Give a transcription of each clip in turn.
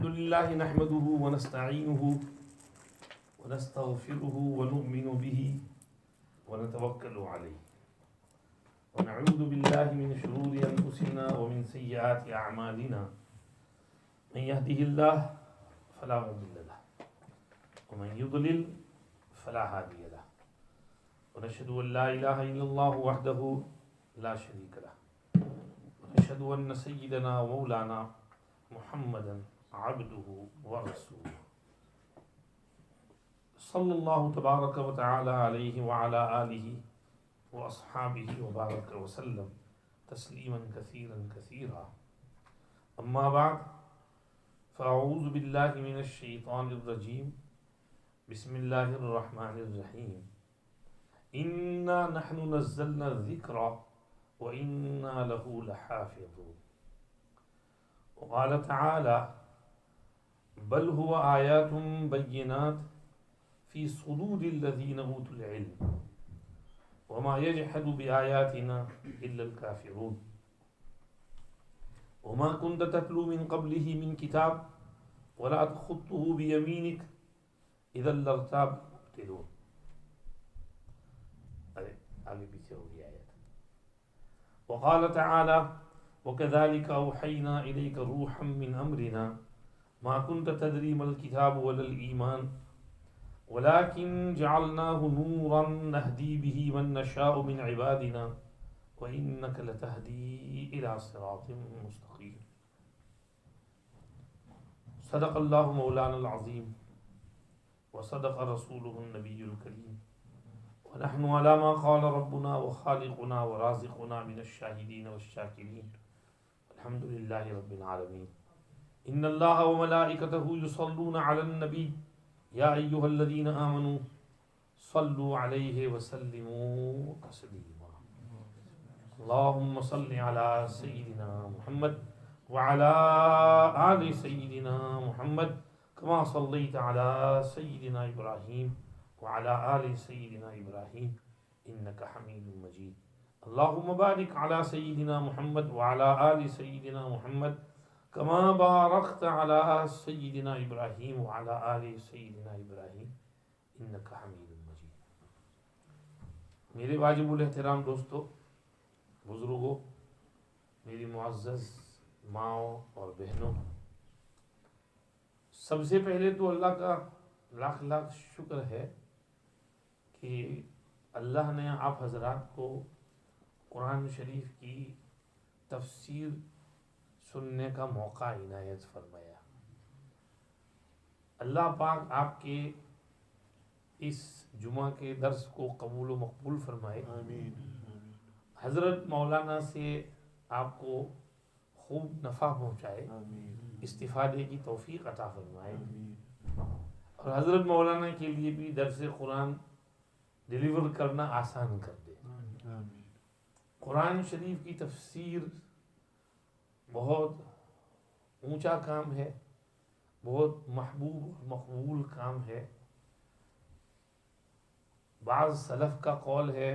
لله نحمده ونستعينه ونستغفره ونؤمن به ونتوكل عليه ونعوذ بالله من شرور أنفسنا ومن سيئات أعمالنا من يهده الله فلا مضل له ومن يضلل فلا هادي له ونشهد أن لا إله إلا الله وحده لا شريك له ونشهد أن سيدنا ومولانا محمدا عبده ورسوله صلى الله تبارك وتعالى عليه وعلى آله وأصحابه وبارك وسلم تسليما كثيرا كثيرا. أما بعد فأعوذ بالله من الشيطان الرجيم. بسم الله الرحمن الرحيم. إنا نحن نزلنا الذكر وإنا له لحافظون. وقال تعالى بل هو آيات بينات في صدور الذين أوتوا العلم وما يجحد بآياتنا إلا الكافرون. وما كنت تتلو من قبله من كتاب ولا تخطه بيمينك إذا لارتاب المبطلون. آگے پیچھے ہو گئی آیت. وقال تعالى وكذلك أوحينا إليك روحا من أمرنا ما كنت تدري ما الكتاب ولا الإيمان ولكن جعلناه نورا نهدي به من نشاء من عبادنا وإنك لتهدي إلى صراط مستقيم. صدق الله مولانا العظيم وصدق رسوله النبي الكريم ونحن على ما قال ربنا وخالقنا ورازقنا من الشاهدين والشاكرين الحمد لله رب العالمين. إن الله وملائكته يصلون على النبي يا أيها الذين آمنوا صلوا عليه وسلموا تسليما. اللهم صل على سيدنا محمد وعلى آل سيدنا محمد كما صليت على سيدنا إبراهيم وعلى آل سيدنا إبراهيم إنك حميد مجيد. اللهم بارك على سيدنا محمد وعلى آل سيدنا محمد كما باركت على سيدنا إبراهيم وعلى آل سيدنا إبراهيم إنك حميد مجيد. میرے واجب الاحترام دوستو، بزرگوں، میری معزز ماؤں اور بہنوں، سب سے پہلے تو اللہ کا لاکھ لاکھ شکر ہے کہ اللہ نے آپ حضرات کو قرآن شریف کی تفسیر سننے کا موقع عنایت فرمایا. اللہ پاک آپ کے اس جمعہ کے درس کو قبول و مقبول فرمائے. حضرت مولانا سے آپ کو خوب نفع پہنچائے، استفادے کی توفیق عطا فرمائے، اور حضرت مولانا کے لیے بھی درس قرآن ڈیلیور کرنا آسان کر دے. قرآن شریف کی تفسیر بہت اونچا کام ہے، بہت محبوب اور مقبول کام ہے. بعض سلف کا قول ہے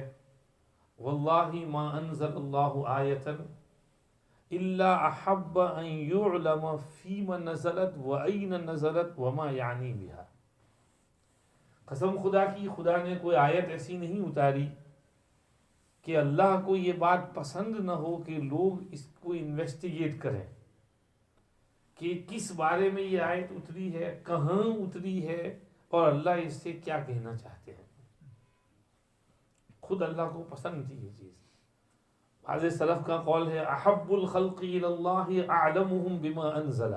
واللہ ما انزل اللہ آیتا الا احب ان یعلم فیما نزلت و این نزلت وما یعنی بها. قسم خدا کی، خدا نے کوئی آیت ایسی نہیں اتاری کہ اللہ کو یہ بات پسند نہ ہو کہ لوگ اس کو انویسٹیگیٹ کریں کہ کس بارے میں یہ آیت اتری ہے، کہاں اتری ہے، اور اللہ اس سے کیا کہنا چاہتے ہیں. خود اللہ کو پسند تھی یہ چیز. بعض سلف کا قول ہے احب الخلق الی اللہ اعلمهم بما انزل.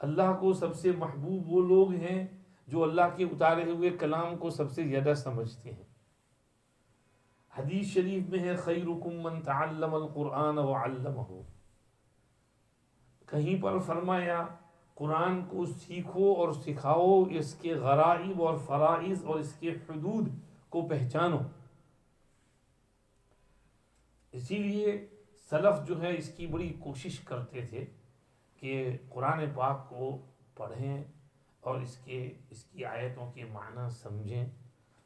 اللہ کو سب سے محبوب وہ لوگ ہیں جو اللہ کے اتارے ہوئے کلام کو سب سے زیادہ سمجھتے ہیں. حدیث شریف میں ہے خیرکم من تعلم القرآن وعلمہ. کہیں پر فرمایا قرآن کو سیکھو اور سکھاؤ، اس کے غرائب اور فرائض اور اس کے حدود کو پہچانو. اسی لیے سلف جو ہے اس کی بڑی کوشش کرتے تھے کہ قرآن پاک کو پڑھیں اور اس کی آیتوں کے معنی سمجھیں.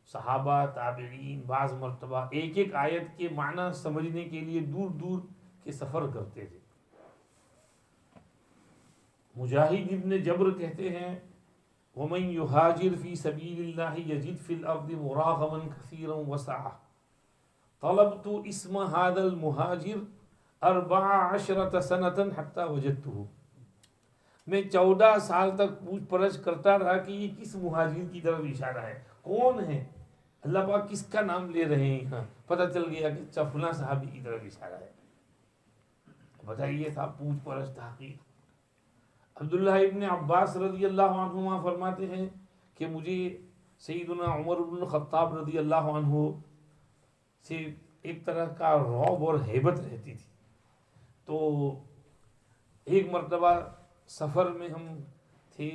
صحابہ تابعین بعض مرتبہ ایک ایک آیت کے معنی سمجھنے کے لیے دور دور کے سفر کرتے تھے. مجاہد ابن جبر کہتے ہیں وَمَن يُهَاجِرْ فِي سَبِيلِ اللَّهِ يَجِدْ فِي الْأَرْضِ مُرَاغَمًا كَثِيرًا وَسَعَةً طَلَبْتُ اسْمَ هَذَا الْمُهَاجِرِ 14 سَنَةً حَتَّى وَجَدْتُهُ، میں 14 سال تک پوچھ پرچھ کرتا رہا کہ یہ کس مہاجر کی طرف اشارہ ہے، کون ہے، اللہ پاک کس کا نام لے رہے ہیں یہاں، پتہ چل گیا کہ اچھا فلاں صحابی کی طرف اشارہ ہے۔ بتائیے صاحب پوچھ پرچھ تحقیق۔ عبداللہ ابن عباس رضی اللہ عنہما فرماتے ہیں کہ مجھے سیدنا عمر بن الخطاب رضی اللہ عنہ سے ایک طرح کا رعب اور ہیبت رہتی تھی۔ تو ایک مرتبہ سفر میں ہم تھے،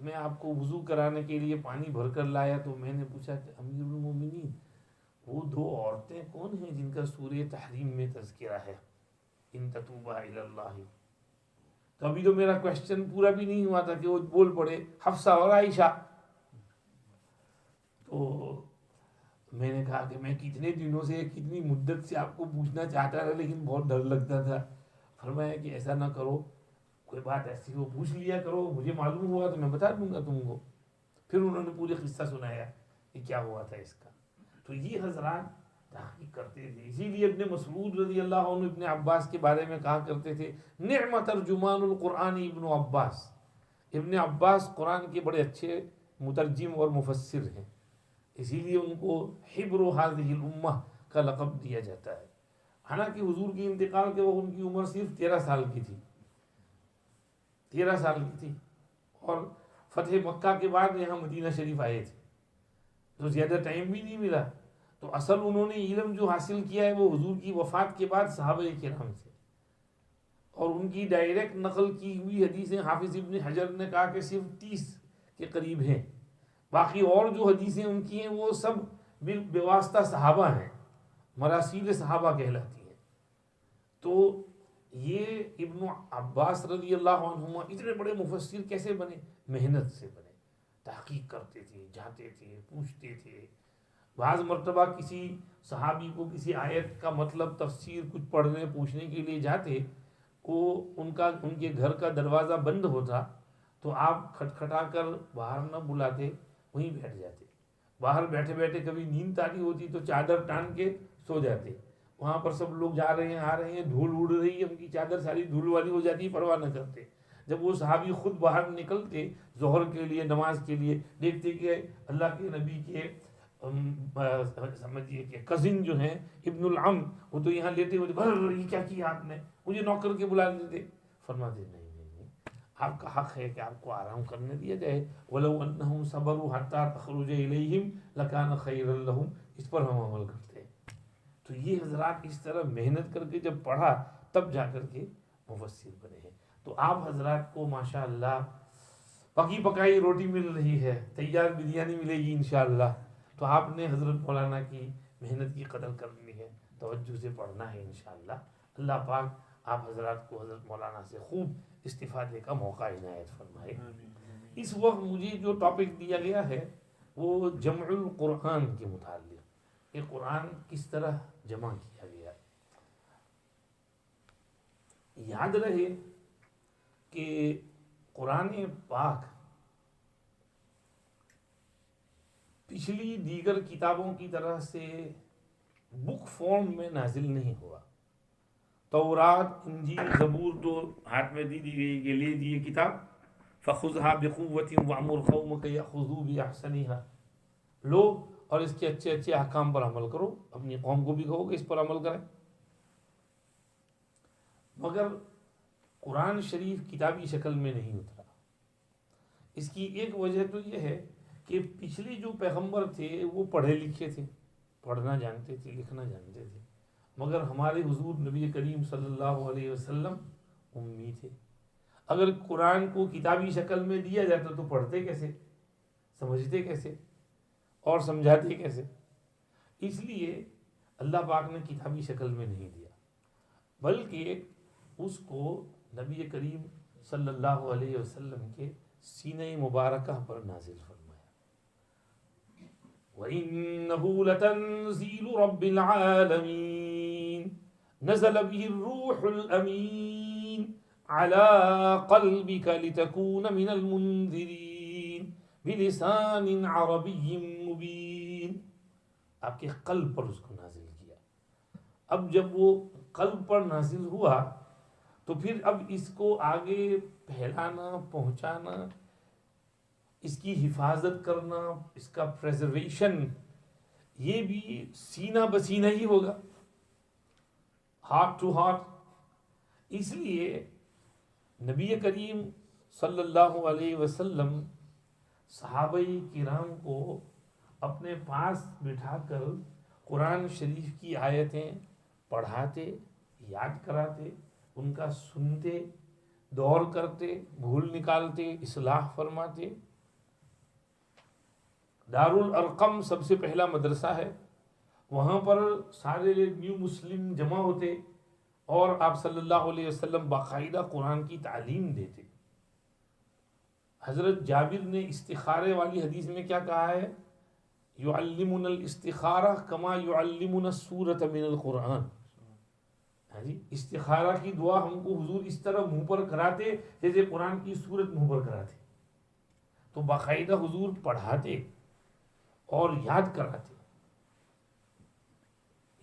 میں آپ کو وضو کرانے کے لیے پانی بھر کر لایا، تو میں نے پوچھا کہ امیر المومنین وہ 2 عورتیں کون ہیں جن کا سورہ تحریم میں تذکرہ ہے، ان تتوبا الی اللہ؟ تو ابھی تو میرا کوشچن پورا بھی نہیں ہوا تھا کہ وہ بول پڑے حفصہ اور عائشہ۔ تو میں نے کہا کہ میں کتنے دنوں سے کتنی مدت سے آپ کو پوچھنا چاہتا تھا لیکن بہت ڈر لگتا تھا۔ فرمایا کہ ایسا نہ کرو، کوئی بات ایسی ہو پوچھ لیا کرو، مجھے معلوم ہوا تو میں بتا دوں گا تم کو۔ پھر انہوں نے پورے قصہ سنایا کہ کیا ہوا تھا اس کا۔ تو یہ حضرات تحقیق کرتے تھے، اسی لیے ابن مسعود رضی اللہ عنہ ابن عباس کے بارے میں کہا کرتے تھے نعم ترجمان القرآن ابن عباس، ابن عباس قرآن کے بڑے اچھے مترجم اور مفسر ہیں، اسی لیے ان کو حبر هذه الامہ کا لقب دیا جاتا ہے۔ حالانکہ حضور کی انتقال کے وقت ان کی عمر صرف 13 سال کی تھی، 13 سال کی تھی، اور فتح مکہ کے بعد یہاں مدینہ شریف آئے تھے، تو زیادہ ٹائم بھی نہیں ملا۔ تو اصل انہوں نے علم جو حاصل کیا ہے وہ حضور کی وفات کے بعد صحابہ کرام سے، اور ان کی ڈائریکٹ نقل کی ہوئی حدیثیں حافظ ابن حجر نے کہا کہ صرف 30 کے قریب ہیں، باقی اور جو حدیثیں ان کی ہیں وہ سب بواسطہ صحابہ ہیں، مراسیل صحابہ کہلاتی ہیں۔ تو یہ ابن عباس رضی اللہ عنہما اتنے بڑے مفسر کیسے بنے؟ محنت سے بنے، تحقیق کرتے تھے، جاتے تھے، پوچھتے تھے۔ بعض مرتبہ کسی صحابی کو کسی آیت کا مطلب تفسیر کچھ پڑھنے پوچھنے کے لیے جاتے، ان کے گھر کا دروازہ بند ہوتا تو آپ کھٹکھٹا کر باہر نہ بلاتے، وہیں بیٹھ جاتے، باہر بیٹھے بیٹھے کبھی نیند تاری ہوتی تو چادر ٹان کے سو جاتے، وہاں پر سب لوگ جا رہے ہیں آ رہے ہیں، دھول اڑ رہی ہے، ان کی چادر ساری دھول والی ہو جاتی، پرواہ نہ کرتے۔ جب وہ صحابی خود باہر نکلتے ظہر کے لیے نماز کے لیے، دیکھتے کہ اللہ کے نبی کے سمجھیے کہ کزن جو ہیں ابن العم، وہ تو یہاں لیتے ہوئے یہ کیا کیا آپ نے، مجھے نوکر کے بلا دیتے۔ فرماتے نہیں آپ کا حق ہے کہ آپ کو آرام کرنے دیا جائے، وَلَوْ أَنَّهُمْ صَبَرُوا حَتَّى تَخْرُجَ إِلَيْهِمْ لَكَانَ خَيْرًا لَهُمْ، اس پر ہم عمل کرتے ہیں۔ تو یہ حضرات اس طرح محنت کر کے جب پڑھا تب جا کر کے مفسر بنے ہیں۔ تو آپ حضرات کو ماشاءاللہ پکی پکائی روٹی مل رہی ہے، تیار بریانی ملے گی انشاءاللہ، تو آپ نے حضرت مولانا کی محنت کی قدر کرنی ہے، توجہ سے پڑھنا ہے انشاءاللہ۔ اللہ پاک آپ حضرات کو حضرت مولانا سے خوب استفادے کا موقع عنایت فرمائے۔ اس وقت مجھے جو ٹاپک دیا گیا ہے وہ جمع القرآن کے متعلق، کہ قرآن کس طرح جمع کیا گیا۔ یاد رہے کہ قرآن پاک پچھلی دیگر کتابوں کی طرح سے بک فارم میں نازل نہیں ہوا۔ تورات، انجیل، زبور تو ہاتھ میں دی گئی کہ لے دیے کتاب، فَخُذْهَا بِقُوَّةٍ وَأْمُرْ قَوْمَكَ يَأْخُذُوا بِأَحْسَنِهَا، لو اور اس کے اچھے اچھے احکام پر عمل کرو، اپنی قوم کو بھی کہو کہ اس پر عمل کریں۔ مگر قرآن شریف کتابی شکل میں نہیں اترا۔ اس کی ایک وجہ تو یہ ہے کہ پچھلے جو پیغمبر تھے وہ پڑھے لکھے تھے، پڑھنا جانتے تھے، لکھنا جانتے تھے، مگر ہمارے حضور نبی کریم صلی اللہ علیہ وسلم امی تھے۔ اگر قرآن کو کتابی شکل میں دیا جاتا تو پڑھتے کیسے، سمجھتے کیسے اور سمجھاتے کیسے؟ اس لیے اللہ پاک نے کتابی شکل میں نہیں دیا، بلکہ اس کو نبی کریم صلی اللہ علیہ وسلم کے سینہ مبارکہ پر نازل فرمایا۔ وَإِنَّهُ لَتَنزِيلُ رَبِّ الْعَالَمِينَ نَزَلَ بِهِ الرُّوحُ الْأَمِينُ على قلبك لتكون من المنذرين بلسان عربي مبين. آپ کے قلب پر اس کو نازل کیا. اب جب وہ قلب پر نازل ہوا تو پھر اب اس کو آگے پھیلانا، پہنچانا، اس کی حفاظت کرنا، اس کا پریزرویشن، یہ بھی سینہ بسینہ ہی ہوگا، ہارٹ ٹو ہارٹ. اس لیے نبی کریم صلی اللہ علیہ وسلم صحابہ کرام کو اپنے پاس بٹھا کر قرآن شریف کی آیتیں پڑھاتے، یاد کراتے، ان کا سنتے، دور کرتے، بھول نکالتے، اصلاح فرماتے. دارالارقم سب سے پہلا مدرسہ ہے، وہاں پر سارے نیو مسلم جمع ہوتے اور آپ صلی اللہ علیہ وسلم باقاعدہ قرآن کی تعلیم دیتے. حضرت جابر نے استخارے والی حدیث میں کیا کہا ہے؟ یعلمنا الاستخارہ کما یعلمنا السورۃ من القرآن. جی، استخارہ کی دعا ہم کو حضور اس طرح منہ پر کراتے جیسے قرآن کی سورت منہ پر کراتے. تو باقاعدہ حضور پڑھاتے اور یاد کراتے.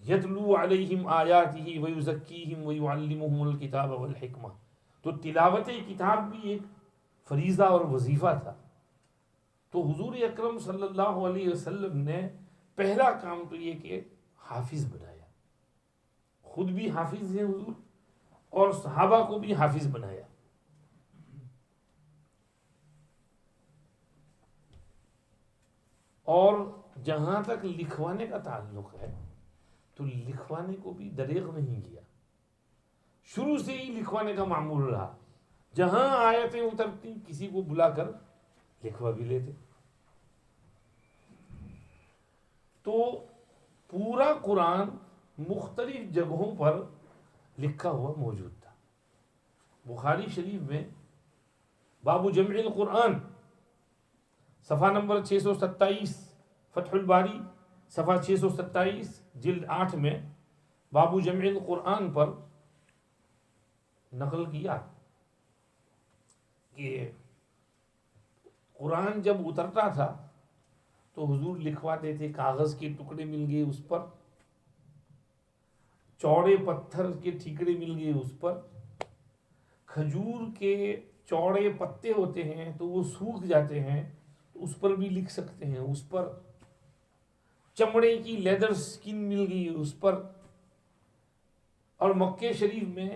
یتلو علیہم آیاتہ ویزکیہم ویعلمہم الکتاب والحکمہ. تو تلاوت کتاب بھی ایک فریضہ اور وظیفہ تھا. تو حضور اکرم صلی اللہ علیہ وسلم نے پہلا کام تو یہ کہ حافظ بنایا. خود بھی حافظ ہیں حضور اور صحابہ کو بھی حافظ بنایا. اور جہاں تک لکھوانے کا تعلق ہے تو لکھوانے کو بھی دریغ نہیں کیا. شروع سے ہی لکھوانے کا معمول رہا. جہاں آیتیں اترتی کسی کو بلا کر لکھوا بھی لیتے. تو پورا قرآن مختلف جگہوں پر لکھا ہوا موجود تھا. بخاری شریف میں باب جمع القرآن صفحہ نمبر 627، فتح الباری صفحہ 627 جلد 8 میں باب جمع القرآن پر نقل کیا کہ قرآن جب اترتا تھا تو حضور لکھواتے تھے. کاغذ کے ٹکڑے مل گئے اس پر، چوڑے پتھر کے ٹھیکرے مل گئے اس پر، کھجور کے چوڑے پتے ہوتے ہیں تو وہ سوکھ جاتے ہیں تو اس پر بھی لکھ سکتے ہیں. اس پر چمڑے کی لیدر سکن مل گئی اس پر. اور مکہ شریف میں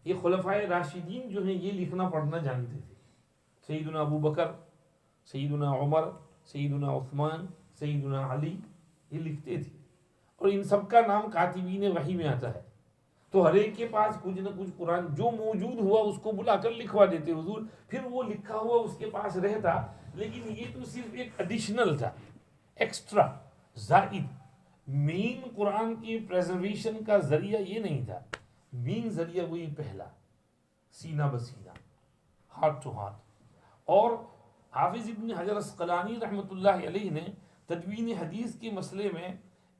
یہ خلفائے راشدین جو ہیں یہ لکھنا پڑھنا جانتے تھے. سیدنا ابو بکر، سیدنا عمر، سیدنا عثمان، سیدنا علی یہ لکھتے تھے. اور ان سب کا نام کاتبین وحی میں آتا ہے. تو ہر ایک کے پاس کچھ نہ کچھ قرآن جو موجود ہوا اس کو بلا کر لکھوا دیتے حضور. پھر وہ لکھا ہوا اس کے پاس رہتا، لیکن یہ تو صرف ایک ایڈیشنل تھا، ایکسٹرا، زائد. مین قرآن کی پریزرویشن کا ذریعہ یہ نہیں تھا. مین ذریعہ وہی پہلا، سینہ بسینہ، ہارٹ ٹو ہارٹ. اور حافظ ابن حجر اسقلانی رحمۃ اللہ علیہ نے تدوین حدیث کے مسئلے میں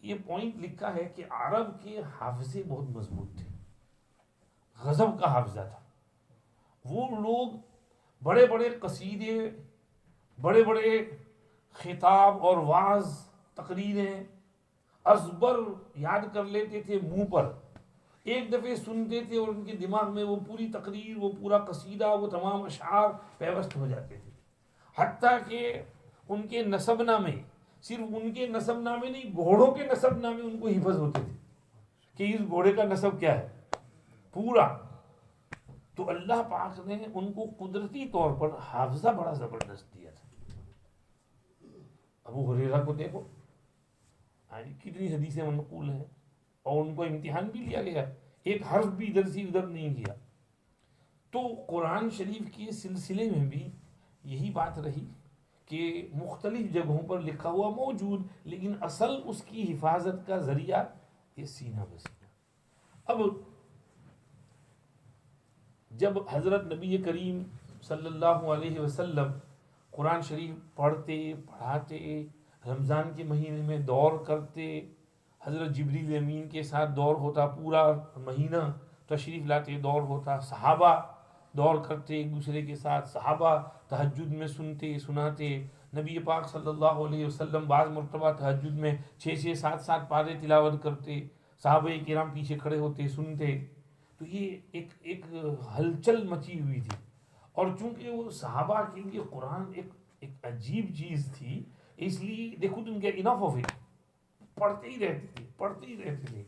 یہ پوائنٹ لکھا ہے کہ عرب کے حافظے بہت مضبوط تھے، غضب کا حافظہ تھا. وہ لوگ بڑے بڑے قصیدے، بڑے بڑے خطاب اور وعظ، تقریریں ازبر یاد کر لیتے تھے منہ پر. ایک دفعہ سنتے تھے اور ان کے دماغ میں وہ پوری تقریر، وہ پورا قصیدہ، وہ تمام اشعار پیوست ہو جاتے تھے. حتیٰ کہ ان کے نسب نامے، صرف ان کے نسب نامے نہیں، گھوڑوں کے نسب نامے ان کو حفظ ہوتے تھے کہ اس گھوڑے کا نسب کیا ہے پورا. تو اللہ پاک نے ان کو قدرتی طور پر حافظہ بڑا زبردست دیا تھا. ابو ہریرہ کو دیکھو، کتنی حدیثیں منقول ہیں، اور ان کو امتحان بھی لیا گیا، ایک حرف بھی ادھر سے ادھر نہیں کیا. تو قرآن شریف کے سلسلے میں بھی یہی بات رہی کہ مختلف جگہوں پر لکھا ہوا موجود، لیکن اصل اس کی حفاظت کا ذریعہ یہ سینہ بسینہ. اب جب حضرت نبی کریم صلی اللہ علیہ وسلم قرآن شریف پڑھتے، پڑھاتے، رمضان کے مہینے میں دور کرتے، حضرت جبریل امین کے ساتھ دور ہوتا، پورا مہینہ تشریف لاتے، دور ہوتا، صحابہ دور کرتے ایک دوسرے کے ساتھ، صحابہ تہجد میں سنتے سناتے، نبی پاک صلی اللہ علیہ وسلم بعض مرتبہ تہجد میں 6 7 پارے تلاوت کرتے، صحابہ کرام پیچھے کھڑے ہوتے سنتے. تو یہ ایک ہلچل مچی ہوئی تھی. اور چونکہ وہ صحابہ کے لیے قرآن ایک عجیب چیز تھی، اس لیے دیکھو تم کیا انف آف اٹ، پڑھتے ہی رہتے تھے.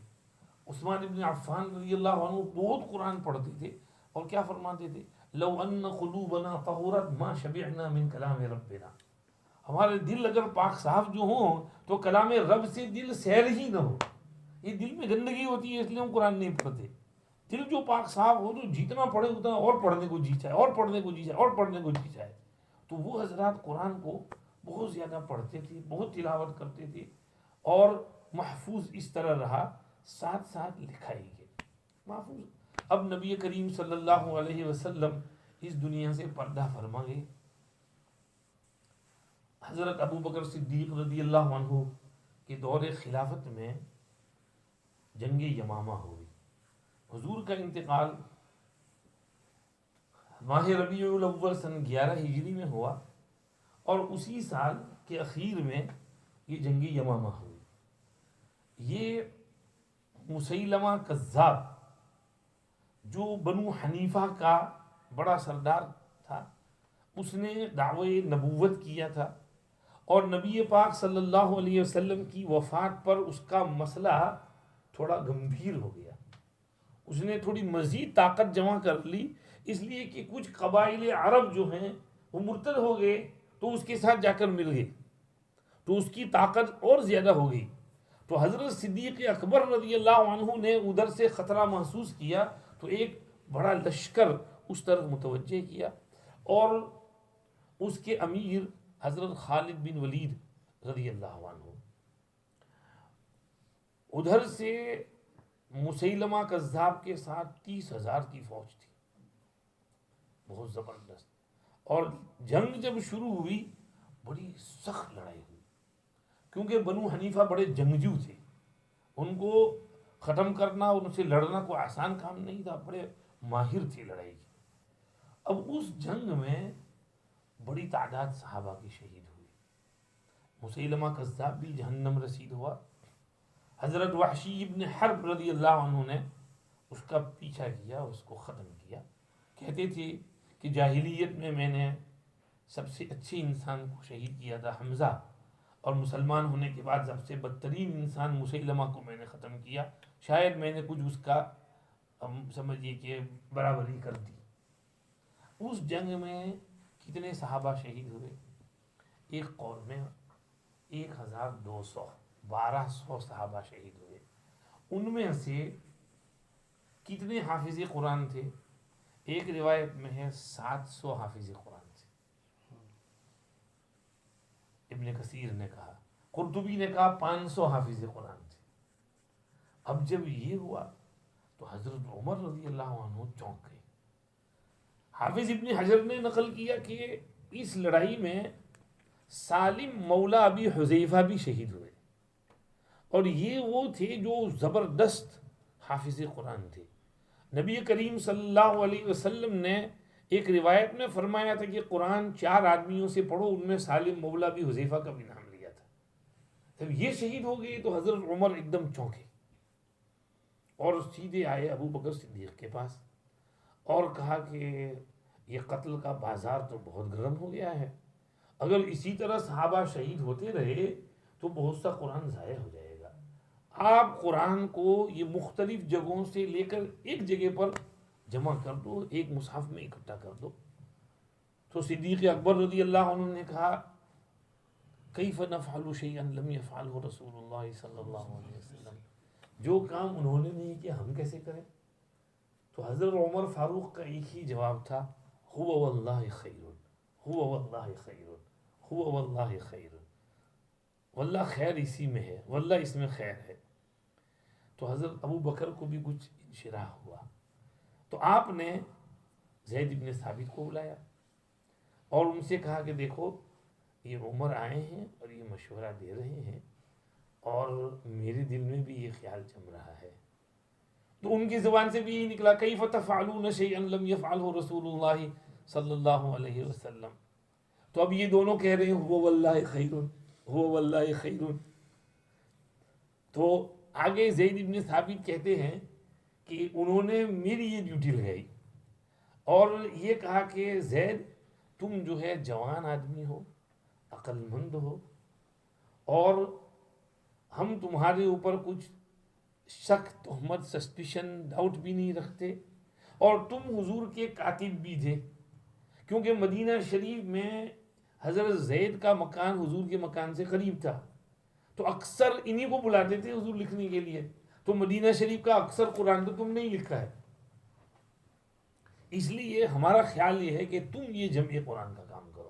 عثمان ابن عفان رضی اللہ عنہ بہت قرآن پڑھتے تھے، اور کیا فرماتے تھے، لو ان قلوبنا طہورت ما شبعنا من کلام ربنا. ہمارے دل اگر پاک صاف جو ہوں تو کلام رب سے دل سیر ہی نہ ہو. یہ دل میں گندگی ہوتی ہے اس لیے ہم قرآن نہیں پڑھتے. دل جو پاک صاف ہو تو جتنا پڑھے اتنا اور پڑھنے کو جی چاہے، اور پڑھنے کو جی چاہے، اور پڑھنے کو جی چاہے. تو وہ حضرات قرآن کو بہت زیادہ پڑھتے تھے، بہت تلاوت کرتے تھے، اور محفوظ اس طرح رہا، ساتھ ساتھ لکھائی گئی محفوظ. اب نبی کریم صلی اللہ علیہ وسلم اس دنیا سے پردہ فرما گئے. حضرت ابو بکر صدیق رضی اللہ عنہ کے دور خلافت میں جنگ یمامہ ہوئی. حضور کا انتقال ماہ ربیع الاول سن 11 ہجری میں ہوا، اور اسی سال کے اخیر میں یہ جنگ یمامہ ہوئی. یہ مسیلمہ کذاب جو بنو حنیفہ کا بڑا سردار تھا، اس نے دعوی نبوت کیا تھا، اور نبی پاک صلی اللہ علیہ وسلم کی وفات پر اس کا مسئلہ تھوڑا گمبھیر ہو گیا. اس نے تھوڑی مزید طاقت جمع کر لی، اس لیے کہ کچھ قبائل عرب جو ہیں وہ مرتد ہو گئے، تو اس کے ساتھ جا کر مل گئے، تو اس کی طاقت اور زیادہ ہو گئی. تو حضرت صدیق اکبر رضی اللہ عنہ نے ادھر سے خطرہ محسوس کیا، تو ایک بڑا لشکر اس طرف متوجہ کیا، اور اس کے امیر حضرت خالد بن ولید رضی اللہ عنہ. ادھر سے مسیلمہ کذاب کے ساتھ 30,000 کی فوج تھی، بہت زبردست. اور جنگ جب شروع ہوئی بڑی سخت لڑائی ہوئی، کیونکہ بنو حنیفہ بڑے جنگجو تھے، ان کو ختم کرنا اور ان سے لڑنا کوئی آسان کام نہیں تھا، بڑے ماہر تھے لڑائی کے. اب اس جنگ میں بڑی تعداد صحابہ کی شہید ہوئی. مسیلمہ کذاب بھی جہنم رسید ہوا. حضرت وحشی ابن حرب رضی اللہ عنہ نے اس کا پیچھا کیا، اس کو ختم کیا. کہتے تھے کہ جاہلیت میں نے سب سے اچھے انسان کو شہید کیا تھا حمزہ، اور مسلمان ہونے کے بعد سب سے بدترین انسان مسیلمہ کو میں نے ختم کیا. شاید میں نے کچھ اس کا سمجھیے کہ برابری کر دی. اس جنگ میں کتنے صحابہ شہید ہوئے؟ ایک قول میں 1200 صحابہ شہید ہوئے. ان میں سے کتنے حافظ قرآن تھے؟ ایک روایت میں ہے 700 حافظ قرآن تھے. ابن کثیر نے کہا، قرطبی نے کہا 500 حافظ قرآن تھے. اب جب یہ ہوا تو حضرت عمر رضی اللہ عنہ چونک گئے. حافظ ابن حجر نے نقل کیا کہ اس لڑائی میں سالم مولا ابی حذیفہ بھی شہید ہوئے، اور یہ وہ تھے جو زبردست حافظ قرآن تھے. نبی کریم صلی اللہ علیہ وسلم نے ایک روایت میں فرمایا تھا کہ قرآن 4 آدمیوں سے پڑھو، ان میں سالم مولا ابی حذیفہ کا بھی نام لیا تھا. جب یہ شہید ہو گئے تو حضرت عمر ایک دم چونکے، اور سیدھے آئے ابو بکر صدیق کے پاس اور کہا کہ یہ قتل کا بازار تو بہت گرم ہو گیا ہے، اگر اسی طرح صحابہ شہید ہوتے رہے تو بہت سا قرآن ضائع ہو جائے گا. آپ قرآن کو یہ مختلف جگہوں سے لے کر ایک جگہ پر جمع کر دو، ایک مصحف میں اکٹھا کر دو. تو صدیق اکبر رضی اللہ عنہ نے کہا کیف نفعل شیئا لم یفعلہ رسول اللہ صلی اللہ علیہ وسلم، جو کام انہوں نے نہیں کیا ہم کیسے کریں؟ تو حضرت عمر فاروق کا ایک ہی جواب تھا، هو واللہ خیر، هو واللہ خیر، هو واللہ خیر، واللہ خیر اسی میں ہے، واللہ اس میں خیر ہے. تو حضرت ابو بکر کو بھی کچھ انشراح ہوا، تو آپ نے زید ابن ثابت کو بلایا اور ان سے کہا کہ دیکھو یہ عمر آئے ہیں اور یہ مشورہ دے رہے ہیں، اور میرے دل میں بھی یہ خیال جم رہا ہے. تو ان کی زبان سے بھی یہی نکلا کیف تفعلون شیئا لم یفعلہ رسول اللہ صلی اللہ علیہ وسلم. تو اب یہ دونوں کہہ رہے ہیں هو واللہ خیر، هو واللہ خیر. تو آگے زید ابن ثابت کہتے ہیں کہ انہوں نے میری یہ ڈیوٹی لگائی اور یہ کہا کہ زید تم جو ہے جوان آدمی ہو، عقل مند ہو، اور ہم تمہارے اوپر کچھ شک، تہمت، سسپیشن، ڈاؤٹ بھی نہیں رکھتے، اور تم حضور کے کاتب بھی تھے، کیونکہ مدینہ شریف میں حضرت زید کا مکان حضور کے مکان سے قریب تھا، تو اکثر انہی کو بلاتے تھے حضور لکھنے کے لیے. تو مدینہ شریف کا اکثر قرآن تو تم نے ہی لکھا ہے، اس لیے ہمارا خیال یہ ہے کہ تم یہ جمع قرآن کا کام کرو.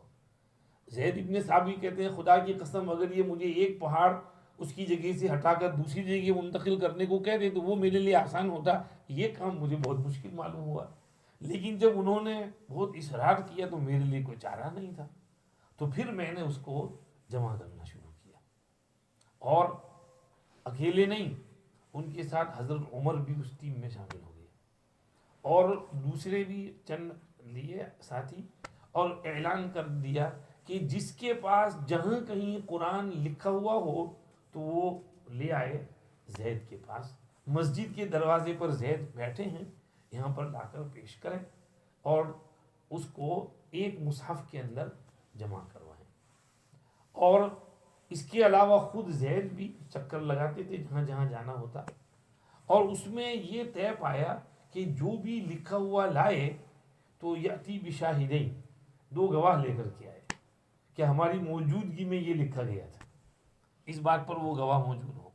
زید ابن ثابت کہتے ہیں خدا کی قسم اگر یہ مجھے ایک پہاڑ اس کی جگہ سے ہٹا کر دوسری جگہ منتقل کرنے کو کہتے تو وہ میرے لیے آسان ہوتا، یہ کام مجھے بہت مشکل معلوم ہوا. لیکن جب انہوں نے بہت اصرار کیا تو میرے لیے کوئی چارہ نہیں تھا، تو پھر میں نے اس کو جمع کرنا شروع کیا. اور اکیلے نہیں، ان کے ساتھ حضرت عمر بھی اس ٹیم میں شامل ہو گئے اور دوسرے بھی چند لیے ساتھی، اور اعلان کر دیا کہ جس کے پاس جہاں کہیں قرآن لکھا ہوا ہو تو وہ لے آئے زید کے پاس. مسجد کے دروازے پر زید بیٹھے ہیں، یہاں پر لا کر پیش کریں اور اس کو ایک مصحف کے اندر جمع کروائیں. اور اس کے علاوہ خود زید بھی چکر لگاتے تھے جہاں جہاں جانا ہوتا، اور اس میں یہ طے پایا کہ جو بھی لکھا ہوا لائے تو یاتی بشاہدین، دو گواہ لے کر کے آئے کہ ہماری موجودگی میں یہ لکھا گیا تھا، اس بات پر وہ گواہ موجود ہو.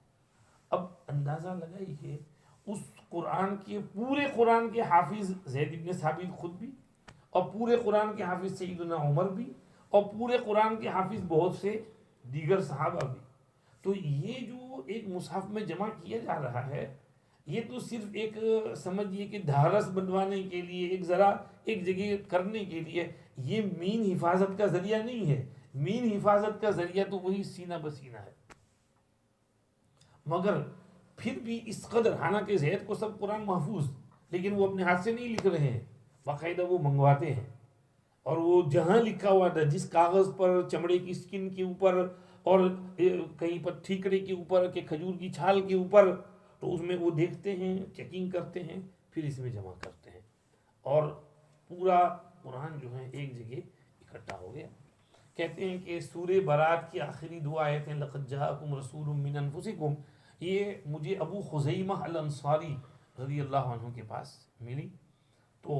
اب اندازہ لگائی کہ اس قرآن کے پورے قرآن کے حافظ زید بن ثابت خود بھی، اور پورے قرآن کے حافظ سیدنا عمر بھی، اور پورے قرآن کے حافظ بہت سے دیگر صحابہ بھی. تو یہ جو ایک مصحف میں جمع کیا جا رہا ہے یہ تو صرف ایک سمجھیے کہ دھارس بنوانے کے لیے، ایک ذرا ایک جگہ کرنے کے لیے، یہ مین حفاظت کا ذریعہ نہیں ہے. مین حفاظت کا ذریعہ تو وہی سینہ بسینہ ہے. مگر پھر بھی اس قدر، حالانکہ زید کو سب قرآن محفوظ، لیکن وہ اپنے ہاتھ سے نہیں لکھ رہے ہیں، باقاعدہ وہ منگواتے ہیں، اور وہ جہاں لکھا ہوا تھا جس کاغذ پر، چمڑے کی سکن کے اوپر، اور کہیں پر ٹھیکرے کے اوپر کہ کھجور کی چھال کے اوپر، تو اس میں وہ دیکھتے ہیں، چیکنگ کرتے ہیں، پھر اس میں جمع کرتے ہیں، اور پورا قرآن جو ہے ایک جگہ اکٹھا ہو گیا. کہتے ہیں کہ سورہ برات کی آخری دو آیتیں لقد جاءکم رسول من انفسکم، یہ مجھے ابو خزیمہ الانصاری رضی اللہ عنہ کے پاس ملی، تو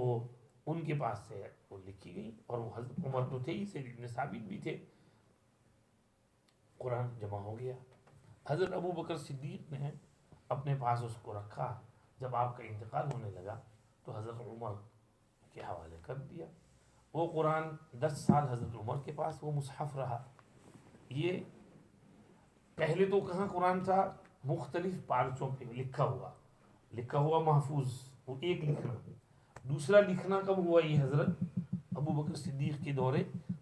ان کے پاس سے وہ لکھی گئی، اور وہ حضرت عمر تو تھے ہی، زید بن ثابت بھی تھے. قرآن جمع ہو گیا. حضرت ابو بکر صدیق نے اپنے پاس اس کو رکھا. جب آپ کا انتقال ہونے لگا تو حضرت عمر کے حوالے کر دیا. وہ قرآن 10 سال حضرت عمر کے پاس وہ مصحف رہا. یہ پہلے تو کہاں قرآن تھا، مختلف پارچوں پہ لکھا ہوا محفوظ، وہ ایک لکھنا. دوسرا لکھنا کب ہوا، یہ حضرت ابو بکر صدیق کے دور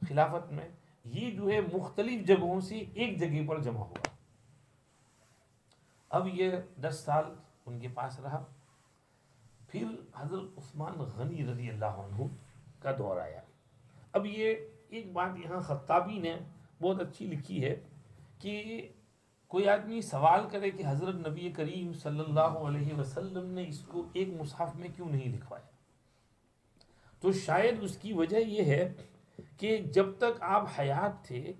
خلافت میں، یہ جو ہے مختلف جگہوں سے ایک جگہ پر جمع ہوا. اب یہ 10 سال ان کے پاس رہا. پھر حضرت عثمان غنی رضی اللہ عنہ کا دور آیا. اب یہ ایک بات یہاں خطابی نے بہت اچھی لکھی ہے کہ کوئی آدمی سوال کرے کہ حضرت نبی کریم صلی اللہ علیہ وسلم نے اس کو ایک مصحف میں کیوں نہیں لکھوایا، تو شاید اس کی وجہ یہ ہے کہ جب تک آپ حیات تھے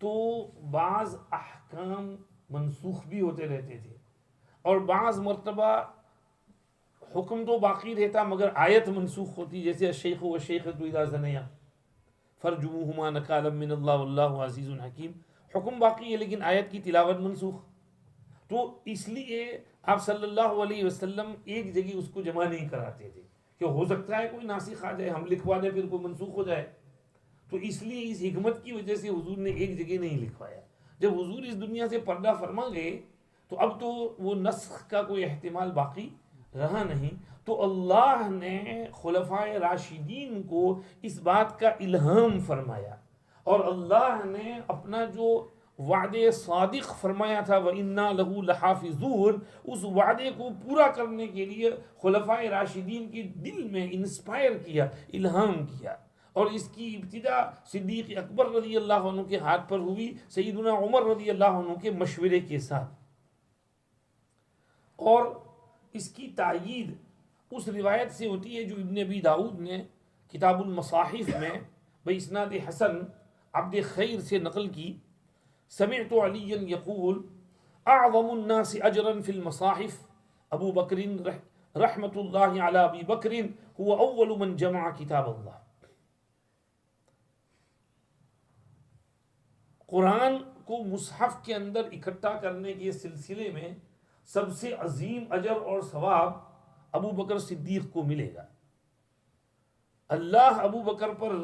تو بعض احکام منسوخ بھی ہوتے رہتے تھے، اور بعض مرتبہ حکم تو باقی رہتا مگر آیت منسوخ ہوتی، جیسے الشیخ والشیخۃ اذا زنیا فرجموہما نکالا من اللہ واللہ عزیز حکیم. حکم باقی ہے لیکن آیت کی تلاوت منسوخ. تو اس لیے آپ صلی اللہ علیہ وسلم ایک جگہ اس کو جمع نہیں کراتے تھے کہ ہو سکتا ہے کوئی ناسخ آ جائے، ہم لکھوا دیں پھر کوئی منسوخ ہو جائے. تو اس لیے اس حکمت کی وجہ سے حضور نے ایک جگہ نہیں لکھوایا. جب حضور اس دنیا سے پردہ فرما گئے تو اب تو وہ نسخ کا کوئی احتمال باقی رہا نہیں. تو اللہ نے خلفائے راشدین کو اس بات کا الہام فرمایا، اور اللہ نے اپنا جو وعدے صادق فرمایا تھا وَإِنَّا لَهُ لَحَافِظُونَ، اس وعدے کو پورا کرنے کے لیے خلفائے راشدین کے دل میں انسپائر کیا، الہام کیا، اور اس کی ابتدا صدیق اکبر رضی اللہ عنہ کے ہاتھ پر ہوئی، سیدنا عمر رضی اللہ عنہ کے مشورے کے ساتھ۔ اور اس کی تائید اس روایت سے ہوتی ہے جو ابن ابی داؤد نے کتاب المصاحف میں باسناد حسن عبد خیر سے نقل کی، سمعت علی یقول اعظم الناس اجرا فی المصاحف ابو بکر رحمۃ اللہ علی ابی بکر هو اول من جمع کتاب اللہ۔ قرآن کو مصحف کے اندر اکٹھا کرنے کے سلسلے میں سب سے عظیم اجر اور ثواب ابو بکر صدیق کو ملے گا۔ اللہ ابو بکر پر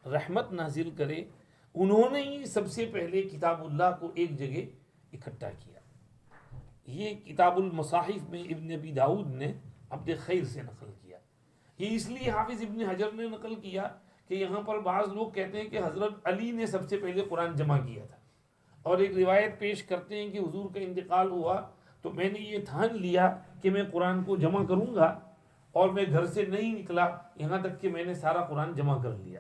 رحمت نازل کرے، انہوں نے ہی سب سے پہلے کتاب اللہ کو ایک جگہ اکٹھا کیا۔ یہ کتاب المصاحف میں ابن ابی داؤد نے عبد خیر سے نقل کیا۔ یہ اس لیے حافظ ابن حجر نے نقل کیا کہ یہاں پر بعض لوگ کہتے ہیں کہ حضرت علی نے سب سے پہلے قرآن جمع کیا تھا، اور ایک روایت پیش کرتے ہیں کہ حضور کا انتقال ہوا تو میں نے یہ ٹھان لیا کہ میں قرآن کو جمع کروں گا، اور میں گھر سے نہیں نکلا یہاں تک کہ میں نے سارا قرآن جمع کر لیا۔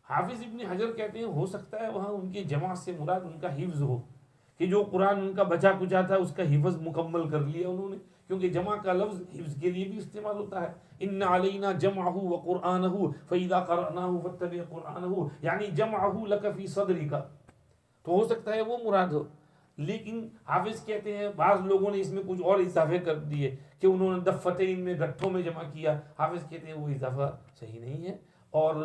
حافظ ابن حجر کہتے ہیں ہو سکتا ہے وہاں ان کی جمع سے مراد ان کا حفظ ہو، کہ جو قرآن ان کا بچا کچا تھا اس کا حفظ مکمل کر لیا انہوں نے، کیونکہ جمع کا لفظ حفظ کے لیے بھی استعمال ہوتا ہے۔ ان علینا جمعہ وقرآنہ فاذا قرأناہ فاتبع قرآنہ، یعنی جمعہ لک فی صدرک، تو ہو سکتا ہے وہ مراد ہو۔ لیکن حافظ کہتے ہیں بعض لوگوں نے اس میں کچھ اور اضافے کر دیے کہ انہوں نے دفتین میں گٹھوں میں جمع کیا۔ حافظ کہتے ہیں وہ اضافہ صحیح نہیں ہے، اور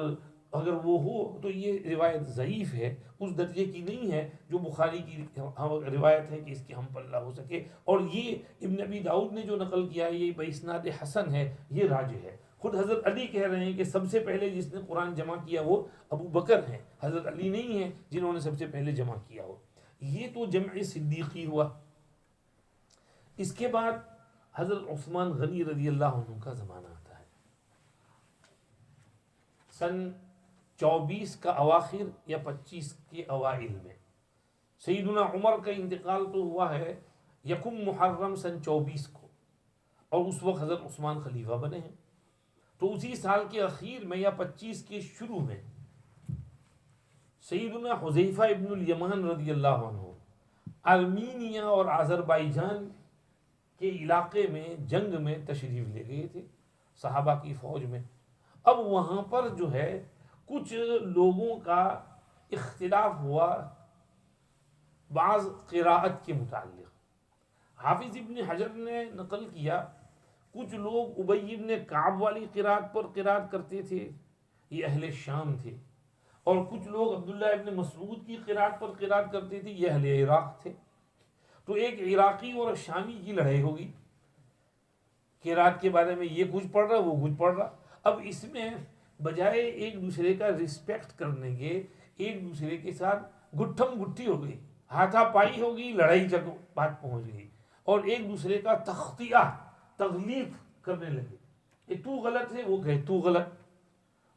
اگر وہ ہو تو یہ روایت ضعیف ہے، اس درجے کی نہیں ہے جو بخاری کی روایت ہے کہ اس کی ہم پلہ ہو سکے۔ اور یہ ابن ابی داؤد نے جو نقل کیا ہے یہ باسناد حسن ہے، یہ راجح ہے۔ خود حضرت علی کہہ رہے ہیں کہ سب سے پہلے جس نے قرآن جمع کیا وہ ابو بکر ہیں، حضرت علی نہیں ہیں جنہوں نے سب سے پہلے جمع کیا ہو۔ یہ تو جمع صدیقی ہوا۔ اس کے بعد حضرت عثمان غنی رضی اللہ عنہ کا زمانہ آتا ہے، سن 24 کا اواخر یا 25 کے اوائل میں۔ سیدنا عمر کا انتقال تو ہوا ہے یکم محرم سن 24 کو، اور اس وقت حضرت عثمان خلیفہ بنے ہیں۔ تو اسی سال کے اخیر میں یا 25 کے شروع میں سیدنا حذیفہ ابن الیمان رضی اللہ عنہ ارمینیا اور آذربائیجان کے علاقے میں جنگ میں تشریف لے گئے تھے صحابہ کی فوج میں۔ اب وہاں پر جو ہے کچھ لوگوں کا اختلاف ہوا بعض قراءت کے متعلق۔ حافظ ابن حجر نے نقل کیا کچھ لوگ ابی ابن کعب والی قراءت پر قراءت کرتے تھے، یہ اہل شام تھے، اور کچھ لوگ عبداللہ ابن مسعود کی قراءت پر قراءت کرتے تھے، یہ اہل عراق تھے۔ تو ایک عراقی اور شامی کی لڑائی ہوگی، قراءت کے بارے میں یہ کچھ پڑھ رہا وہ کچھ پڑھ رہا۔ اب اس میں بجائے ایک دوسرے کا رسپیکٹ کرنے کے ایک دوسرے کے ساتھ گٹھم گٹھی ہو گئی، ہاتھا پائی ہو گئی، لڑائی تک بات پہنچ گئی، اور ایک دوسرے کا تخطیہ تغلیظ کرنے لگے کہ تو غلط ہے، وہ کہے تو غلط۔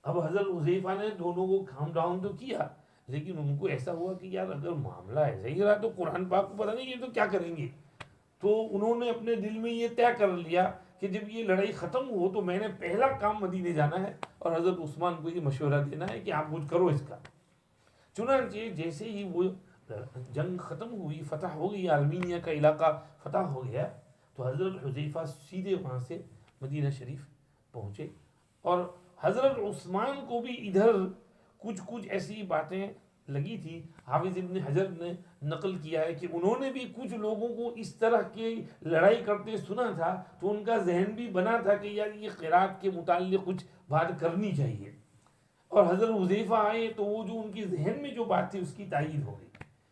اب حضرت حذیفہ نے دونوں کو کام ڈاؤن تو کیا، لیکن ان کو ایسا ہوا کہ یار اگر معاملہ ایسا ہی رہا تو قرآن پاک کو پتہ نہیں یہ تو کیا کریں گے۔ تو انہوں نے اپنے دل میں یہ طے کر لیا کہ جب یہ لڑائی ختم ہو تو میں نے پہلا کام مدینے جانا ہے اور حضرت عثمان کو یہ مشورہ دینا ہے کہ آپ کچھ کرو اس کا۔ چنانچہ جیسے ہی وہ جنگ ختم ہوئی، فتح ہو گئی، آرمینیا کا علاقہ فتح ہو گیا، تو حضرت حذیفہ سیدھے وہاں سے مدینہ شریف پہنچے، اور حضرت عثمان کو بھی ادھر کچھ ایسی باتیں لگی تھی۔ حافظ ابن حجر نے نقل کیا ہے کہ انہوں نے بھی کچھ لوگوں کو اس طرح کی لڑائی کرتے سنا تھا، تو ان کا ذہن بھی بنا تھا کہ یار یہ قرات کے متعلق کچھ بات کرنی چاہیے، اور حضرت حذیفہ آئے تو وہ جو ان کی ذہن میں جو بات تھی اس کی تائید ہو گئی